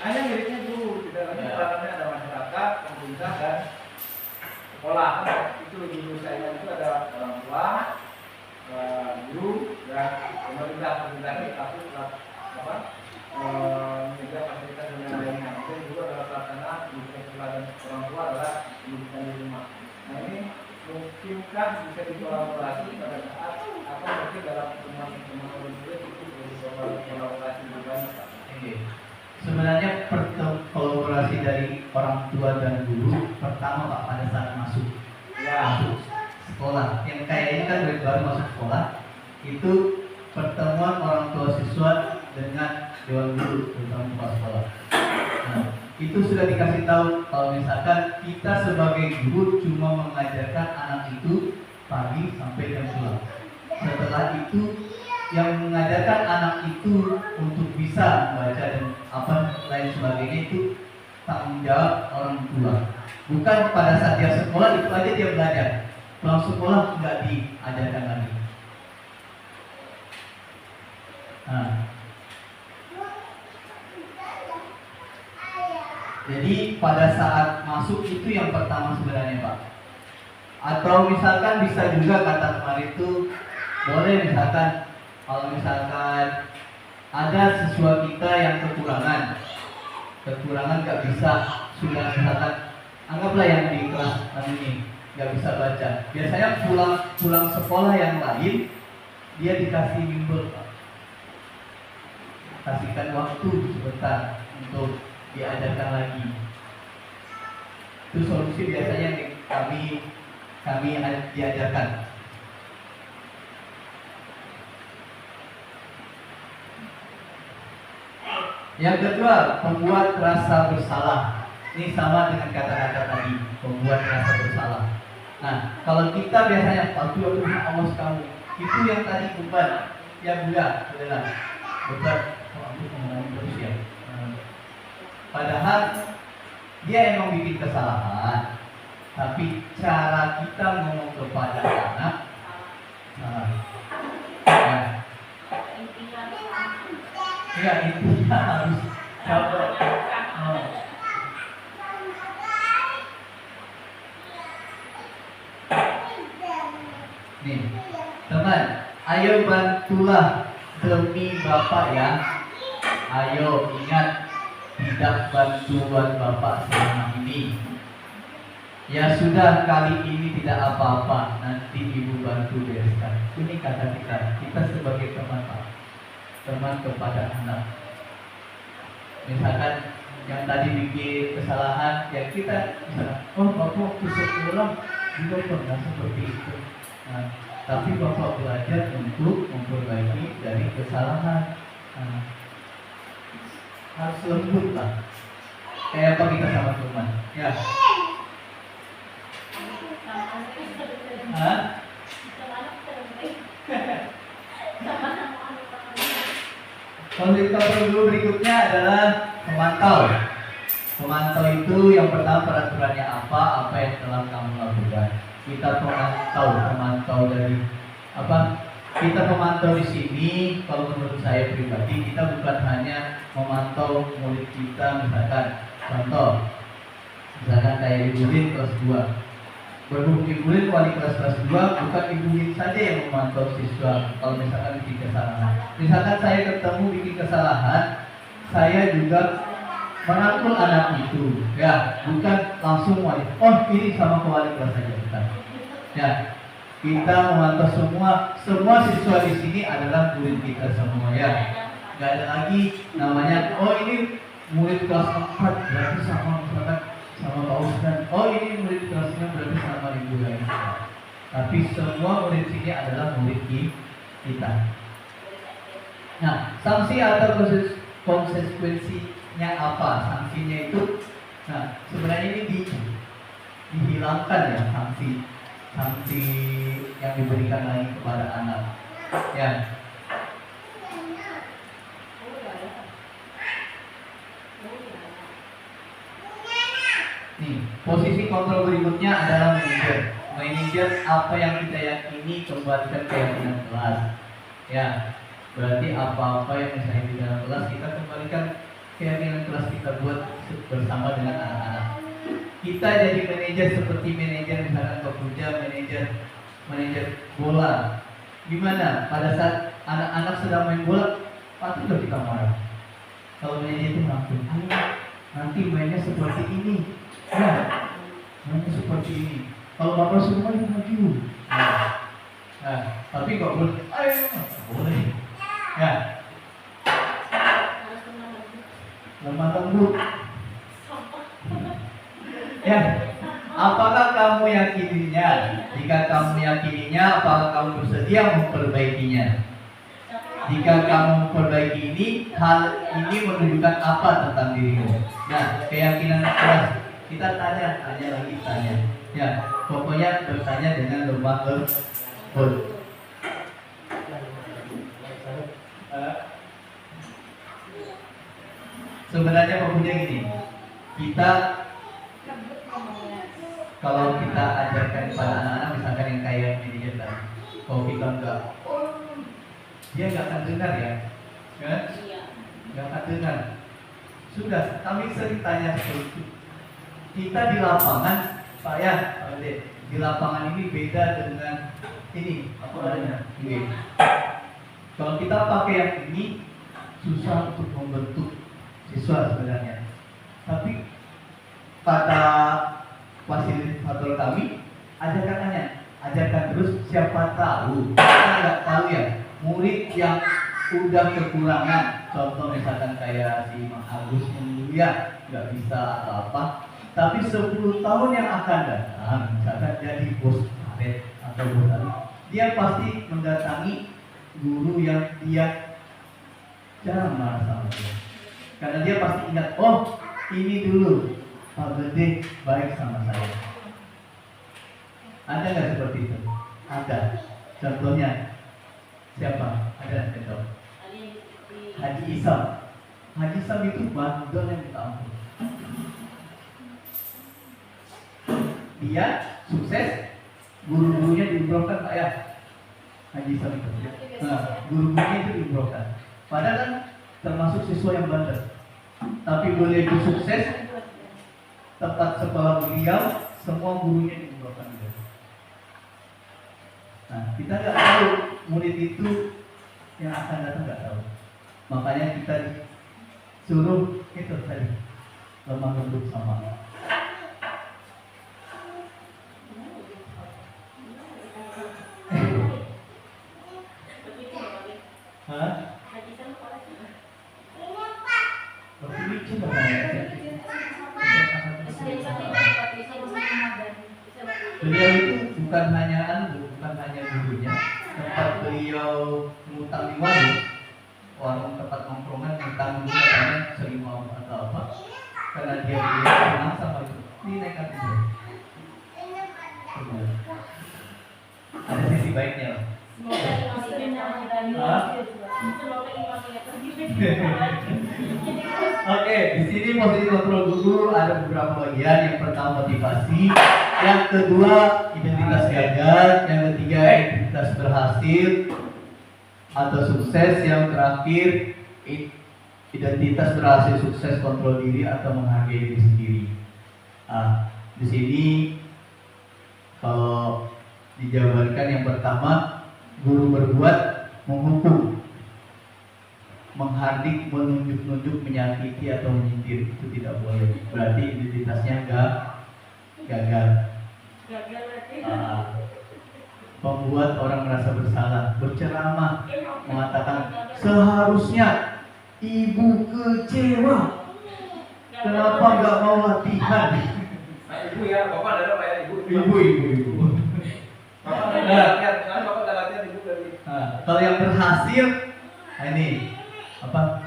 hanya miliknya guru, tidak lagi Ya. peranannya ada masyarakat, pemerintah dan sekolah. Itu guru saya itu ada orang tua, guru dan pemerintah ini tapi apa menyediakan fasilitas dan lain-lainnya. Mungkin guru adalah pelaksana, pendidikan sekolah dan orang tua adalah pendidikan di rumah. Nah ini mungkinkah bisa dikolaborasi pada saat atau mungkin dalam pertemuan orang tua itu bisa dikolaborasi juga? Oke. Sebenarnya kolaborasi dari orang tua dan guru pertama Pak pada saat masuk Ya, sekolah. Yang kayak ini kan baru masuk sekolah itu pertemuan orang tua siswa dengan dewan guru terutama kepala sekolah. Nah, itu sudah dikasih tahu kalau misalkan kita sebagai guru cuma mengajarkan anak itu pagi sampai jam pulang. Setelah itu yang mengajarkan anak itu untuk bisa membaca dan apa lain sebagainya itu tanggung jawab orang tua. Bukan pada saat dia sekolah itu aja dia belajar. Pulang sekolah nggak diajarkan lagi. Nah, jadi pada saat masuk itu yang pertama sebenarnya Pak. Atau misalkan bisa juga kata kemarin itu boleh misalkan kalau misalkan ada siswa kita yang kekurangan nggak bisa sudah misalkan anggaplah yang di kelas ini nggak bisa baca. Biasanya pulang sekolah yang lain dia dikasih bimbel Pak. Kasihkan waktu sebentar untuk diajarkan lagi. Itu solusi biasanya yang kami diajarkan. Yang kedua, membuat rasa bersalah. Ini sama dengan kata-kata tadi, membuat rasa bersalah. Nah, kalau kita biasanya aduh awas kamu, itu yang tadi beban, ya budak, adalah beban. Oh, aku ngomong terus ya. Padahal dia emang bikin kesalahan, tapi cara kita ngomong kepada anak salah. Ya, intinya harus sabar. Nih, teman, ayo bantulah demi Bapak ya. Ayo ingat tidak bantuan Bapak selama ini. Ya sudah, kali ini tidak apa-apa, nanti Ibu bantu bereskan. Ini kata kita sebagai teman Pak, teman kepada anak. Misalkan yang tadi bikin kesalahan, ya kita misalkan, oh Bapak waktu sekolah juga pernah seperti itu. Nah, tapi Bapak belajar untuk memperbaiki dari kesalahan. Nah, harus lembut lah. Kayak apa kita sama teman? Ya. Hah? Konsekuensi dulu berikutnya adalah memantau. Memantau itu yang pertama peraturannya apa yang telah kamu lakukan. Kita memantau dari apa? Kita memantau di sini. Kalau menurut saya pribadi, kita bukan hanya memantau murid kita, misalkan contoh, misalkan kayak Ibu Lin kelas 2. Berhubung Ibu Lin wali kelas 2, bukan Ibu Lin saja yang memantau siswa kalau misalkan bikin kesalahan. Misalkan saya ketemu bikin kesalahan, saya juga merangkul anak itu, ya, bukan langsung wali. Oh, ini sama ke wali kelas saja, bukan. Ya, kita memantau semua siswa di sini adalah murid kita semua, ya. Gak ada lagi namanya, oh ini murid kelas 4 berarti sama misalkan sama Pak Ustaz. Oh ini murid kelasnya berarti sama Ibu lagi. Tapi semua murid sini adalah murid kita. Nah, sanksi atau konsekuensinya apa? Sanksinya itu, nah sebenarnya ini dihilangkan ya sanksi yang diberikan lagi kepada anak. Ya. Nih, posisi kontrol berikutnya adalah manajer. Manajer apa yang kita yakini kembalikan keyakinan kelas. Ya, berarti apa-apa yang misalnya di dalam kelas kita kembalikan keyakinan kelas kita buat bersama dengan anak-anak. Kita jadi manajer seperti manajer misalkan Kopuja, manajer bola. Gimana? Pada saat anak-anak sedang main bola, pasti udah kita marah. Kalau manajer itu langsung, ayo nanti mainnya seperti ini. Ya, mainnya seperti ini. Kalau bapak semua itu maju. Nah, tapi kok boleh? Ayo, boleh. Ya, Harus tenang lagi. lemah lembut. Ya, apakah kamu yakininya? Jika kamu yakininya, apakah kamu bersedia memperbaikinya? Jika kamu memperbaiki ini, hal ini menunjukkan apa tentang dirimu? Nah, keyakinan keras. Kita tanya lagi. Ya, pokoknya bertanya dengan lemah lembut. Sebenarnya pokoknya gini, kita kalau kita ajarkan pada anak-anak misalkan yang kayak manajer tadi, kalau kita enggak, dia nggak akan dengar ya, kan? Iya. Nggak akan dengar. Sudah, kami sering tanya seperti itu. Kita di lapangan, Pak ya, Pak Ade, di lapangan ini beda dengan ini, apa namanya? Ini. Kalau kita pakai yang ini, susah untuk membentuk siswa sebenarnya. Tapi pada fasilitator kami, ajarkan terus. Siapa tahu, kita nggak tahu ya, murid yang udah kekurangan, contoh misalkan kayak si Mas Agus Mulia nggak bisa atau apa, tapi 10 tahun yang akan datang, misalkan jadi bos karet atau bos apa, dia pasti mendatangi guru yang dia jarang marah sama dia, karena dia pasti ingat, oh ini dulu Pak Gede baik sama saya. Ada nggak seperti itu? Ada. Contohnya siapa? Ada contoh? Haji Isam. Haji Isam itu bandel yang minta ampun. Dia sukses, guru-gurunya diumrohkan Pak ya. Haji Isam itu. Nah, guru-gurunya itu diumrohkan. Padahal kan termasuk siswa yang bandel. Tapi boleh itu sukses, tempat sekolah beliau, semua gurunya diumrohkan juga. Nah, kita nggak tahu murid itu yang akan datang, nggak tahu. Makanya kita suruh itu tadi, lemah lembut sama. Hah? Ini coba beliau itu bukan hanya gurunya, tempat beliau ngutang di warung tempat nongkrongan, ngutang dulu katanya 1.000 atau apa, karena dia senang sama itu, dinaikkan itu. Ada sisi baiknya loh. Oke, di sini posisi kontrol guru ada beberapa bagian. Yang pertama motivasi, yang kedua identitas gagal, yang ketiga identitas berhasil atau sukses, yang terakhir identitas berhasil sukses kontrol diri atau menghargai diri sendiri. Nah, di sini kalau dijabarkan yang pertama, guru berbuat menghukum, menghardik, menunjuk-nunjuk, menyakiti atau menyindir, itu tidak boleh. Berarti identitasnya gagal. Membuat orang merasa bersalah, berceramah, mengatakan seharusnya ibu kecewa, kenapa nggak mau latihan? Ibu ya, bapak ada apa ya ibu? Ibu. Bapak ada latihan, kan bapak ada latihan ibu dari. Nah, kalau yang berhasil, ini apa?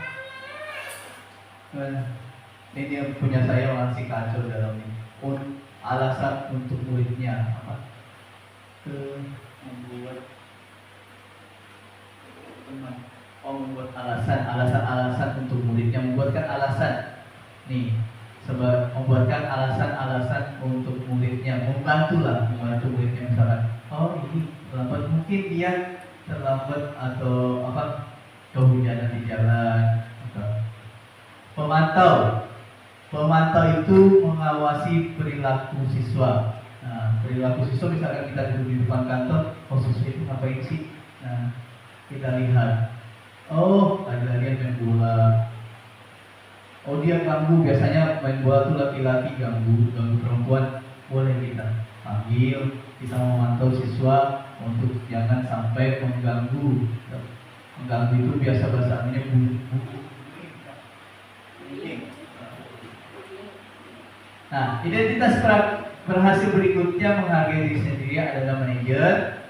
Ini yang punya saya masih kacau dalam ini. Alasan untuk muridnya apa? Membuat alasan untuk muridnya, membuatkan alasan nih, membuatkan alasan untuk muridnya yang membantu muridnya misalkan, oh ini terlambat, mungkin dia terlambat atau apa kehujanan di jalan. Pemantau itu mengawasi perilaku siswa. Nah, perilaku siswa misalkan kita duduk di depan kantor, oh siswa itu ngapain sih? Nah, kita lihat, oh lagi-lagi main bola. Oh dia ganggu, biasanya main bola tuh laki-laki ganggu perempuan, boleh kita panggil, kita memantau siswa untuk jangan sampai mengganggu. Mengganggu itu biasa bahasanya Nah, identitas berhasil berikutnya menghargai diri sendiri adalah manajer,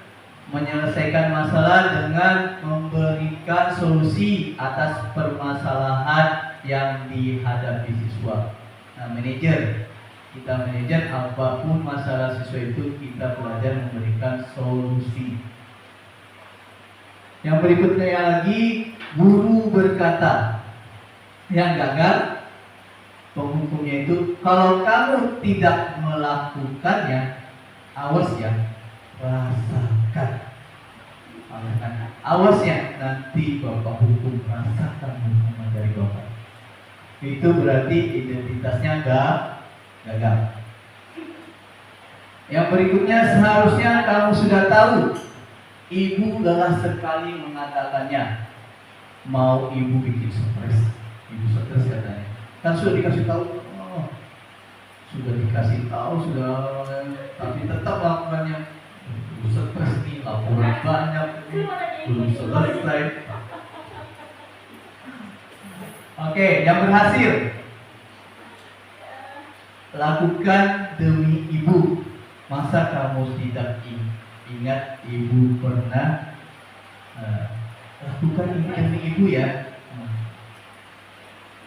menyelesaikan masalah dengan memberikan solusi atas permasalahan yang dihadapi siswa. Nah, kita manajer apapun masalah siswa itu kita belajar memberikan solusi. Yang berikutnya lagi, guru berkata, yang gagal penghukumnya itu, kalau kamu tidak melakukannya, awas ya, rasakan. Awas ya, nanti Bapak hukum, rasakan hukuman dari Bapak. Itu berarti identitasnya gagal. Yang berikutnya, seharusnya kamu sudah tahu. Ibu lelah sekali mengatakannya. Mau ibu bikin stres, ibu stres katanya. Kan sudah dikasih tahu, tapi tetap lakukannya. Stres nih, laporan banyak, belum selesai. Oke, yang berhasil, lakukan demi ibu. Masa kamu tidak ingat ibu pernah lakukan ini demi ibu ya?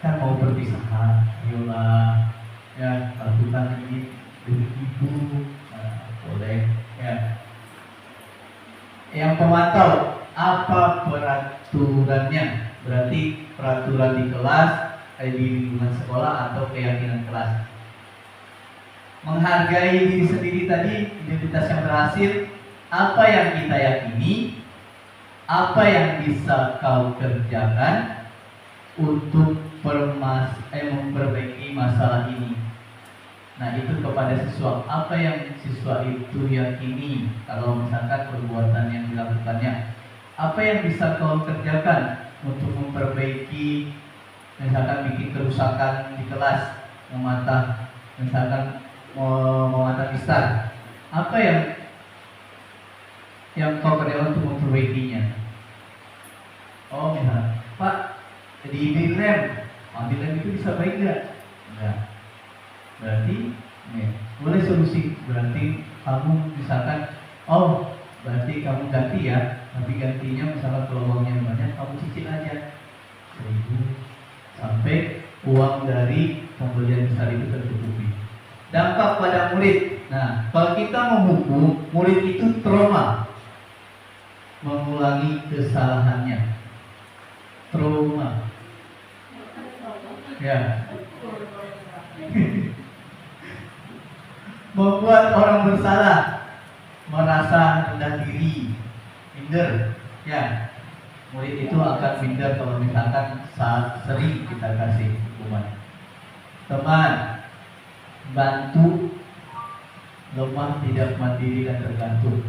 Kan mau perpisahan, ayolah ya, lakukan ini demi ibu. Boleh ya. Yang pemantau, apa peraturannya? Berarti peraturan di kelas, di lingkungan sekolah atau keyakinan kelas. Menghargai diri sendiri tadi, identitas yang berhasil. Apa yang kita yakini, apa yang bisa kau kerjakan untuk memperbaiki masalah ini. Nah, itu kepada siswa. Apa yang siswa itu yakini kalau misalkan perbuatan yang dilakukannya. Apa yang bisa kau kerjakan untuk memperbaiki, misalkan bikin kerusakan di kelas, misalkan mematah mistar. Apa yang kau kerjakan untuk memperbaikinya? Oh, misalnya, Pak, di lem itu bisa baik nggak? Enggak. Berarti boleh solusi. Berarti kamu misalkan, berarti kamu ganti ya, tapi gantinya misalkan kalau uangnya banyak, kamu cicil aja 1.000 sampai uang dari pembelian besar itu tercukupi. Dampak pada murid. Nah, kalau kita menghukum, murid itu trauma, mengulangi kesalahannya. Trauma. Ya. Membuat orang bersalah merasa rendah diri, minder. Ya. Murid itu akan minder kalau misalkan saat sering kita kasih hukuman. Teman, bantu, lemah, tidak mandiri dan tergantung.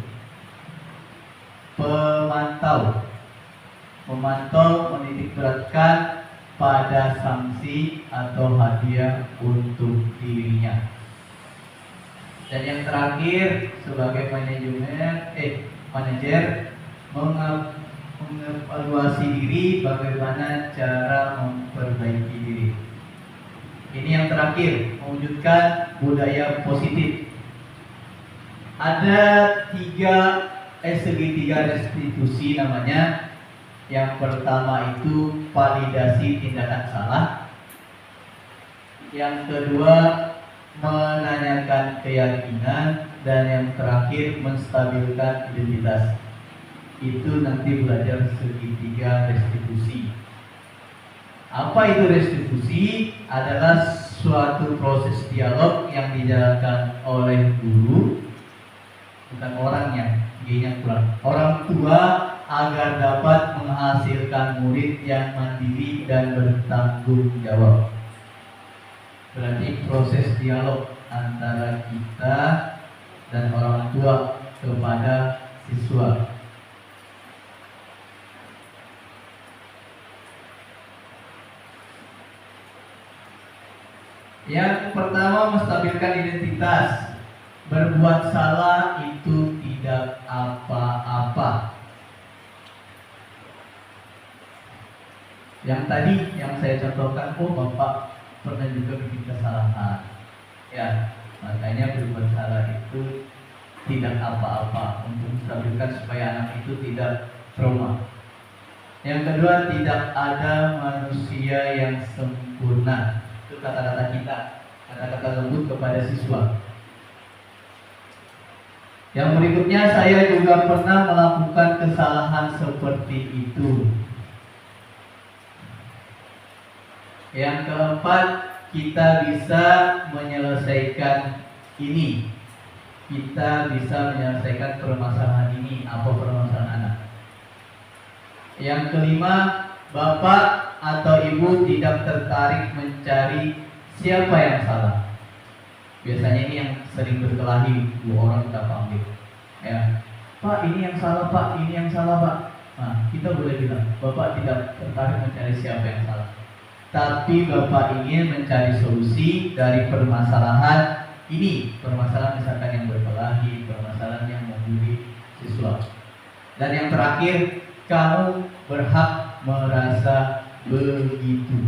Pemantau menitik beratkan pada sanksi atau hadiah untuk dirinya. Dan yang terakhir, sebagai manajer mengevaluasi diri, bagaimana cara memperbaiki diri. Ini yang terakhir, mewujudkan budaya positif. Ada segitiga restitusi namanya. Yang pertama itu validasi tindakan salah. Yang kedua, menanyakan keyakinan. Dan yang terakhir, menstabilkan identitas. Itu nanti belajar segitiga restitusi. Apa itu restitusi? Adalah suatu proses dialog yang dijalankan oleh guru, bukan orangnya, G-nya kurang. Orang tua agar dapat menghasilkan murid yang mandiri dan bertanggung jawab. Berarti proses dialog antara kita dan orang tua kepada siswa. Yang pertama, menstabilkan identitas. Berbuat salah itu tidak apa-apa. Yang tadi yang saya contohkan, oh Bapak pernah juga bikin kesalahan. Ya, makanya berbuat salah itu tidak apa-apa, untuk menstabilkan supaya anak itu tidak trauma. Yang kedua, tidak ada manusia yang sempurna. Itu kata-kata kita, kata-kata lembut kepada siswa. Yang berikutnya, saya juga pernah melakukan kesalahan seperti itu. Yang keempat, kita bisa menyelesaikan ini. Kita bisa menyelesaikan permasalahan ini. Apa permasalahan anak? Yang kelima, Bapak atau Ibu tidak tertarik mencari siapa yang salah. Biasanya ini yang sering berkelahi, dua orang kita panggil. Ya, Pak ini yang salah Pak, ini yang salah Pak. Nah, kita boleh bilang, Bapak tidak tertarik mencari siapa yang salah, tapi Bapak ingin mencari solusi dari permasalahan ini. Permasalahan misalkan yang berkelahi, permasalahan yang membuli siswa. Dan yang terakhir, kamu berhak merasa begitu.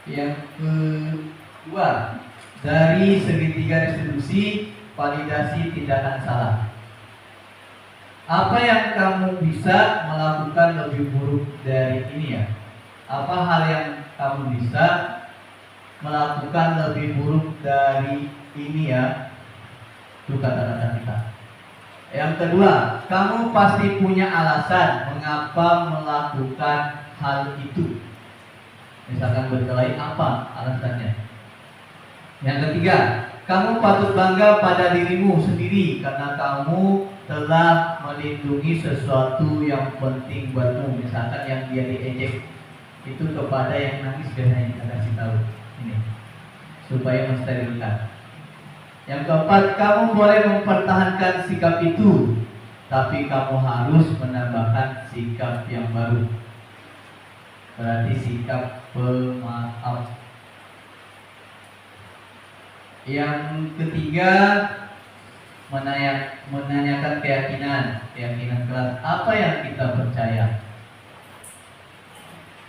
Yang kedua, dari segitiga restitusi, validasi tindakan salah. Apa yang kamu bisa melakukan lebih buruk dari ini ya? Apa hal yang kamu bisa melakukan lebih buruk dari ini ya? Itu kata-kata kita. Yang kedua, kamu pasti punya alasan mengapa melakukan hal itu. Misalkan berkelahi, apa alasannya? Yang ketiga, kamu patut bangga pada dirimu sendiri karena kamu telah melindungi sesuatu yang penting buatmu. Misalkan yang dia diejek itu kepada yang nangis, biasanya kita kasih tahu ini supaya mensterilkan. Yang keempat, kamu boleh mempertahankan sikap itu, tapi kamu harus menambahkan sikap yang baru. Berarti sikap pemaaf. Yang ketiga, menanyakan keyakinan kelas. Apa yang kita percaya?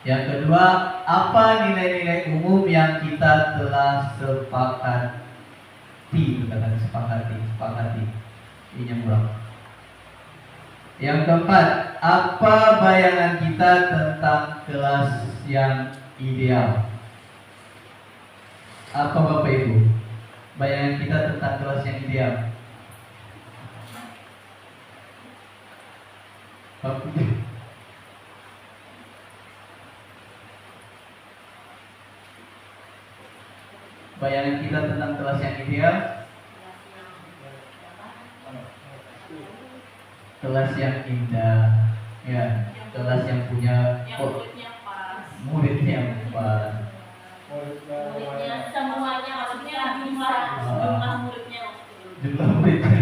Yang kedua, apa nilai-nilai umum yang kita telah sepakati? Sepakati. Ini yang kurang. Yang keempat, apa bayangan kita tentang kelas yang ideal? Apa Bapak Ibu? Bayangan kita tentang kelas yang ideal? Bayangan kita tentang kelas yang ideal? Kelas yang indah, ya, kelas yang punya murid yang pas. Muridnya semuanya, maksudnya jumlah muridnya. Jumlah muridnya.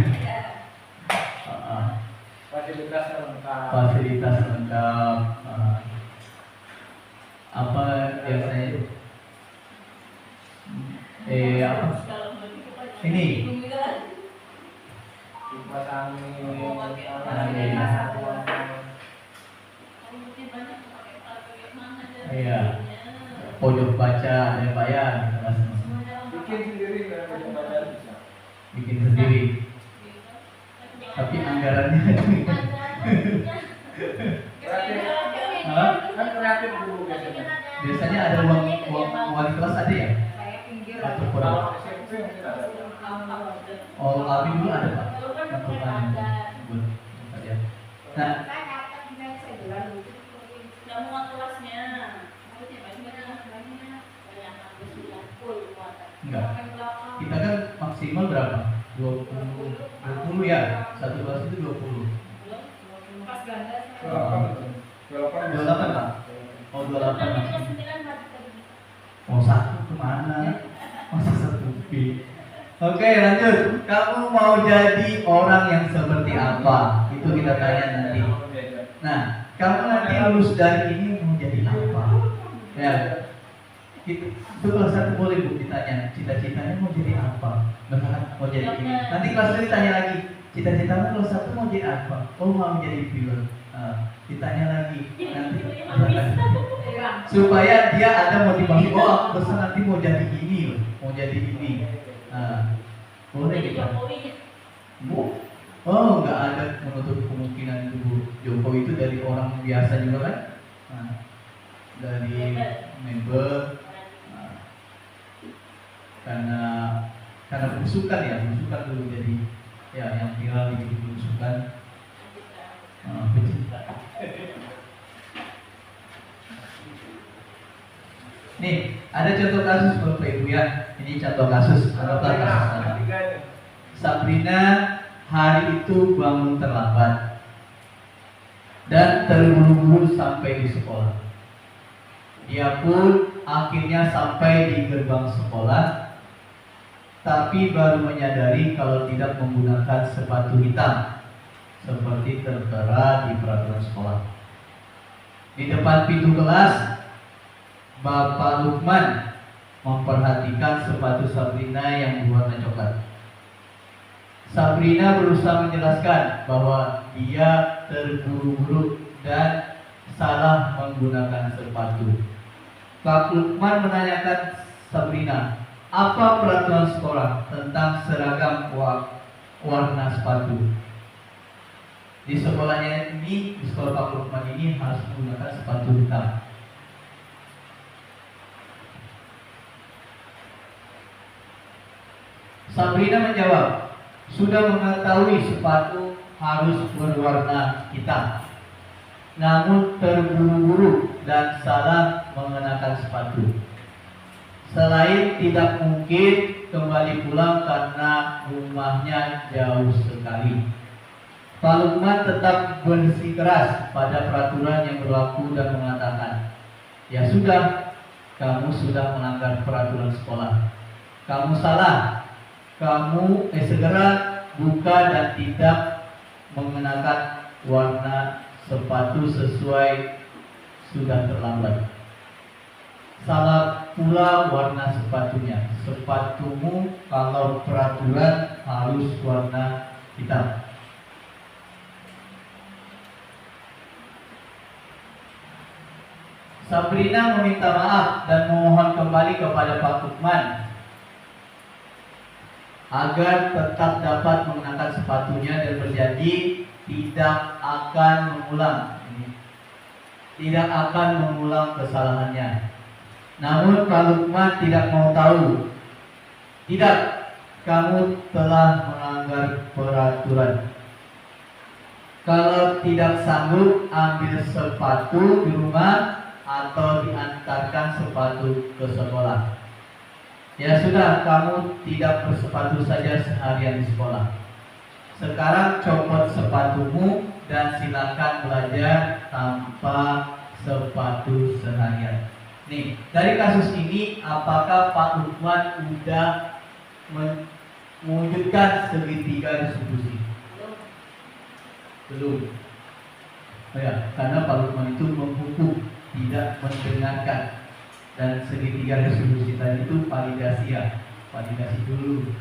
Fasilitasnya lengkap. Fasilitas lengkap. Apa biasanya? Apa? Ini. Kipas angin. Iya. Pojok baca ada Pak ya di kelas. Bikin sendiri kan pojok baca bisa. Bikin sendiri. Tapi anggarannya Kreatif. Hah? Kan kreatif dulu biasanya. Biasanya ada uang wali kelas ada ya? Atau kurang? Kalau SMP mungkin ada. Oh, Abi dulu ada Pak. Untuk Nah, Semua kelasnya. 20 ya. Satu kelas itu 20. Pas ganda. 28 Pak? Oh 28 Nanti masih. kelas 9 mati tadi. Oh satu kemana? Masa satu B. Oke lanjut. Kamu mau jadi orang yang seperti apa? Itu kita tanya nanti. Nah, kamu nanti lulus dari ini mau jadi apa? Ya, itu kelas satu boleh Bu ditanya. Cita-citanya mau jadi apa? Benar, mau jadi ini. Nanti kelas 2 ditanya lagi. Cita-citamu kelas 1 mau jadi apa? Oh mau jadi pilot. Ditanya lagi. Nanti supaya dia ada motivasi. Oh aku besar nanti mau jadi ini loh, mau jadi ini. Boleh Jadi kita. Jokowi. Bu? Oh, nggak ada menutup kemungkinan itu Bu. Jokowi itu dari orang biasa juga kan? Dari member. Karena berusukan ya, berusukan dulu jadi ya yang viral di berusukan. Pecinta. Nih, ada contoh kasus Bapak Ibu ya. Ini contoh kasus, anggaplah kasus anak. Sabrina hari itu bangun terlambat dan terburu-buru sampai di sekolah. Dia pun akhirnya sampai di gerbang sekolah, tapi baru menyadari kalau tidak menggunakan sepatu hitam seperti tertera di peraturan sekolah. Di depan pintu kelas, Bapak Lukman memperhatikan sepatu Sabrina yang berwarna coklat. Sabrina berusaha menjelaskan bahwa dia terburu-buru dan salah menggunakan sepatu. Pak Lukman menanyakan Sabrina, apa peraturan sekolah tentang seragam warna sepatu? Di sekolahnya ini, di sekolah Pak Lukman ini harus menggunakan sepatu hitam. Sabrina menjawab, sudah mengetahui sepatu harus berwarna hitam, namun terburu-buru dan salah mengenakan sepatu. Selain tidak mungkin kembali pulang karena rumahnya jauh sekali, Pak Lukman tetap bersikeras pada peraturan yang berlaku dan mengatakan, ya sudah, kamu sudah melanggar peraturan sekolah. Kamu salah. Kamu segera buka dan tidak mengenakan warna sepatu sesuai, sudah terlambat. Salah pula warna sepatunya. Sepatumu kalau peraturan harus warna hitam. Sabrina meminta maaf dan memohon kembali kepada Pak Lukman agar tetap dapat mengenakan sepatunya dan berjanji tidak akan mengulang kesalahannya. Namun Pak Lukman tidak mau tahu. Tidak, kamu telah melanggar peraturan. Kalau tidak sanggup, ambil sepatu di rumah atau diantarkan sepatu ke sekolah. Ya sudah, kamu tidak bersepatu saja seharian di sekolah. Sekarang copot sepatumu dan silakan belajar tanpa sepatu seharian. Nih, dari kasus ini apakah Pak Lukman sudah mewujudkan segitiga distribusi? Belum. Oh ya, karena Pak Lukman itu menghukum, tidak mendengarkan. Dan segitiga distribusi tadi itu validasi ya, validasi dulu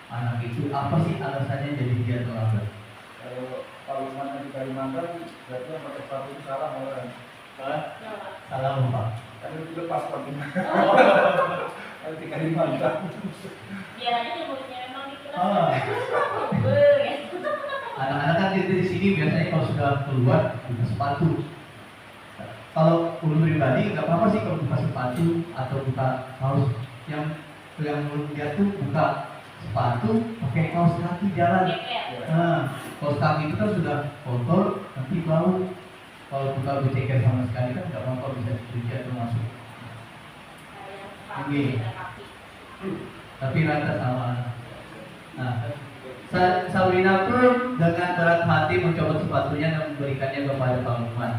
anak itu apa sih alasannya jadi dia terlambat. Kalau Pak Lukman di Kalimantan, berarti yang pakai sepatu itu salah orang. Salah Pak. Kan itu lepas Pak Lukman. Kalau di Kalimantan. Biar aja dia mulutnya memang di kelas. Anak-anak kan di sini biasanya kalau sudah keluar buka sepatu. Kalau ulun pribadi nggak apa-apa sih kalau buka sepatu atau buka kaos. Yang dia tuh buka sepatu pakai kaos kaki jalan. Kaos kaki itu kan sudah kotor, nanti bau. Kalau buka ceker sama sekali kan nggak apa-apa, bisa dicuci atau masuk. Oke. Tapi rata sama. Nah, Sabrina pun dengan berat hati mencopot sepatunya dan memberikannya kepada Pak Lukman.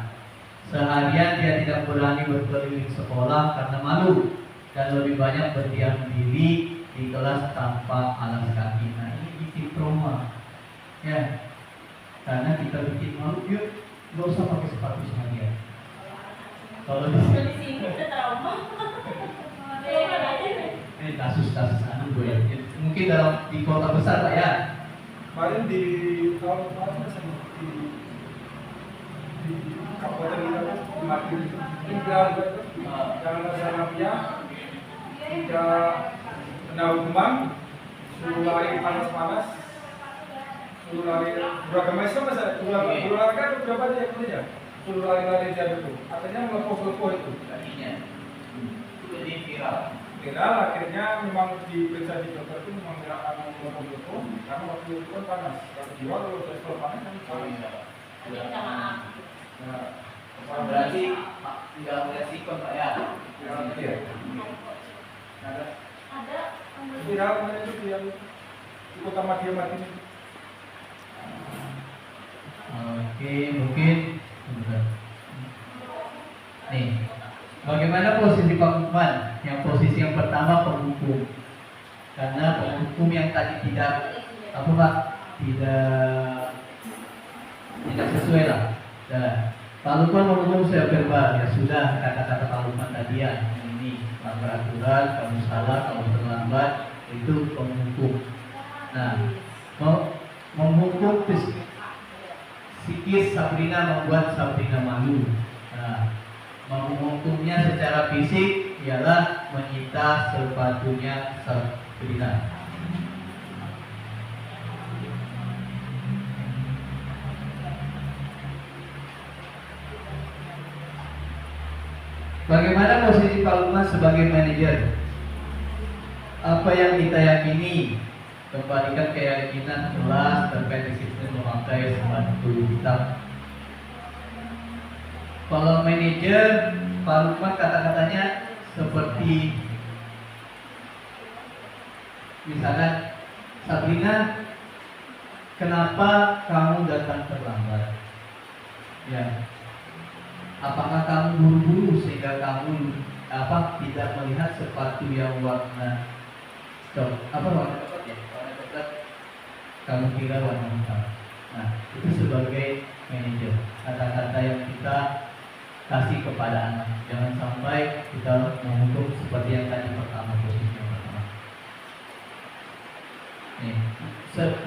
Seharian dia tidak berani berkeliling sekolah karena malu dan lebih banyak berdiam diri di kelas tanpa alas kaki. Nah, ini bikin trauma, ya, karena kita bikin malu, yuk nggak usah pakai sepatu seharian. Kalau di sini Di sini kita trauma. ini kasus-kasus anu gue yakin. Mungkin di kota besar Pak ya. Kemarin di tahun kemarin di kabupaten kita di Mati tinggal jangan salamnya tidak kena hukuman, suruh lari panas-panas, suruh lari beragam macam masa suruh lari kan berapa dia kerja, suruh lari-lari jam itu, katanya melepuh-lepuh itu. Tadinya itu jadi viral. Viral akhirnya memang diperiksa di dokter itu memang tidak akan melepuh-lepuh karena waktu itu kan panas. Kalau jiwa kalau sudah panas kan panas. Minta maaf. Nah, Berarti tinggal melihat sikon Pak ya. iya. Ada Viral kemarin itu yang di kota Mati ini. Oke, mungkin sebentar. Nih, bagaimana posisi Pak Lukman? Yang posisi yang pertama penghukum, karena penghukum yang tadi tidak apa Pak, tidak sesuai lah. Dan Pak Lukman menghukum secara verbal, ya sudah kata-kata Pak Lukman tadi ya, ini melanggar aturan, kamu salah, kamu terlambat, itu penghukum. Nah, menghukum psikis Sabrina membuat Sabrina malu. Nah, menghukumnya secara fisik ialah menyita sepatunya Sabrina. Bagaimana posisi Pak Lukman sebagai manajer? Apa yang kita yakini? Kembalikan keyakinan kelas terkait disiplin memakai sepatu hitam. Kalau manajer, Pak Lukman kata-katanya seperti misalkan, Sabrina, kenapa kamu datang terlambat? Ya, apakah kamu buru-buru sehingga kamu tidak melihat sepatu yang warna warna coklat ya? Warna coklat kamu kira warna hitam. Nah, itu sebagai manajer, kata-kata yang kita kasih kepada anak. Jangan sampai kita menghukum seperti yang tadi pertama, posisi yang pertama. Nih,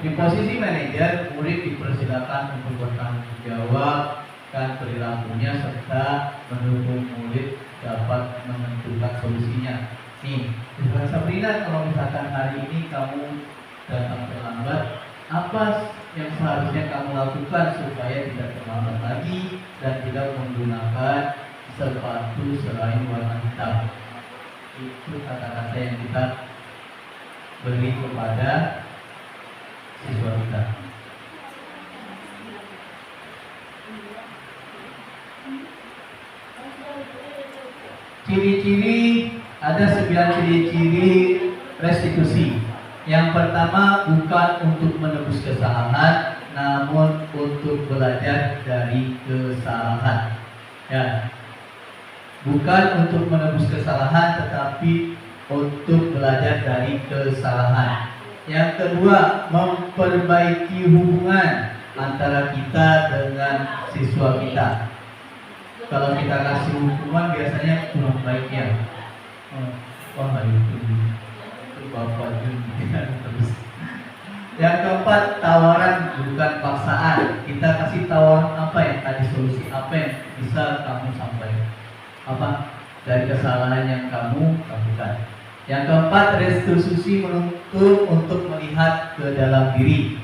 di posisi manajer, murid dipersilakan untuk bertanggung jawab kan perilakunya serta mendukung murid dapat menentukan solusinya. Nih, misalkan Sabrina, kalau misalkan hari ini kamu datang terlambat, apa yang seharusnya kamu lakukan supaya tidak terlambat lagi dan tidak menggunakan sepatu selain warna hitam? Itu kata-kata yang kita beri kepada siswa kita. Ciri-ciri, ada 9 ciri-ciri restitusi. Yang pertama, bukan untuk menebus kesalahan, namun untuk belajar dari kesalahan. Ya, bukan untuk menebus kesalahan, tetapi untuk belajar dari kesalahan. Yang kedua, memperbaiki hubungan antara kita dengan siswa kita. Kalau kita kasih hukuman biasanya kurang baik ya. Wah, itu Bapak terus. Yang keempat, tawaran bukan paksaan. Kita kasih tawaran apa yang tadi, solusi apa yang bisa kamu sampaikan, apa dari kesalahan yang kamu lakukan. Yang keempat, restitusi menuntut untuk melihat ke dalam diri.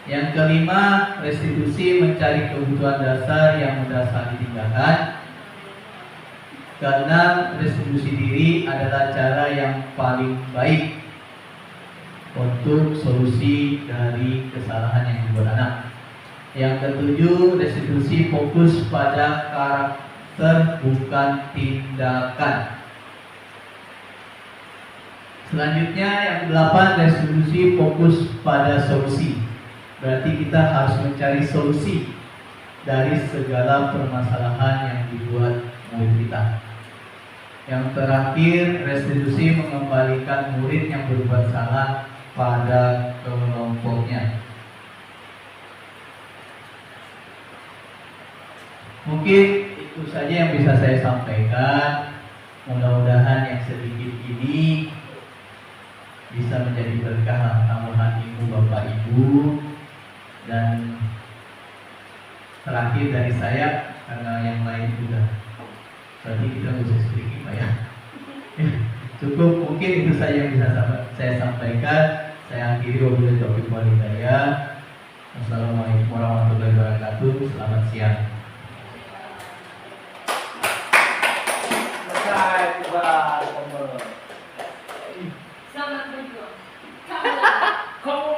Yang kelima, restitusi mencari kebutuhan dasar yang mendasari tindakan. Karena restitusi diri adalah cara yang paling baik untuk solusi dari kesalahan yang dibuat anak. Yang ketujuh, restitusi fokus pada karakter bukan tindakan. Selanjutnya yang ke-8, resolusi fokus pada solusi. Berarti kita harus mencari solusi dari segala permasalahan yang dibuat murid kita. Yang terakhir, resolusi mengembalikan murid yang berbuat salah pada kelompoknya. Mungkin itu saja yang bisa saya sampaikan. Mudah-mudahan yang sedikit ini bisa menjadi berkah tambahan ibu bapak ibu. Dan terakhir dari saya, karena yang lain sudah berarti kita nggak usah sedikit Pak ya. Cukup, mungkin itu saja yang bisa saya sampaikan. Saya akhiri wabillahi taufiq wal hidayah. Wassalamualaikum warahmatullahi wabarakatuh. Selamat siang. Selesai tiba teman. Selamat berjuang. Kamu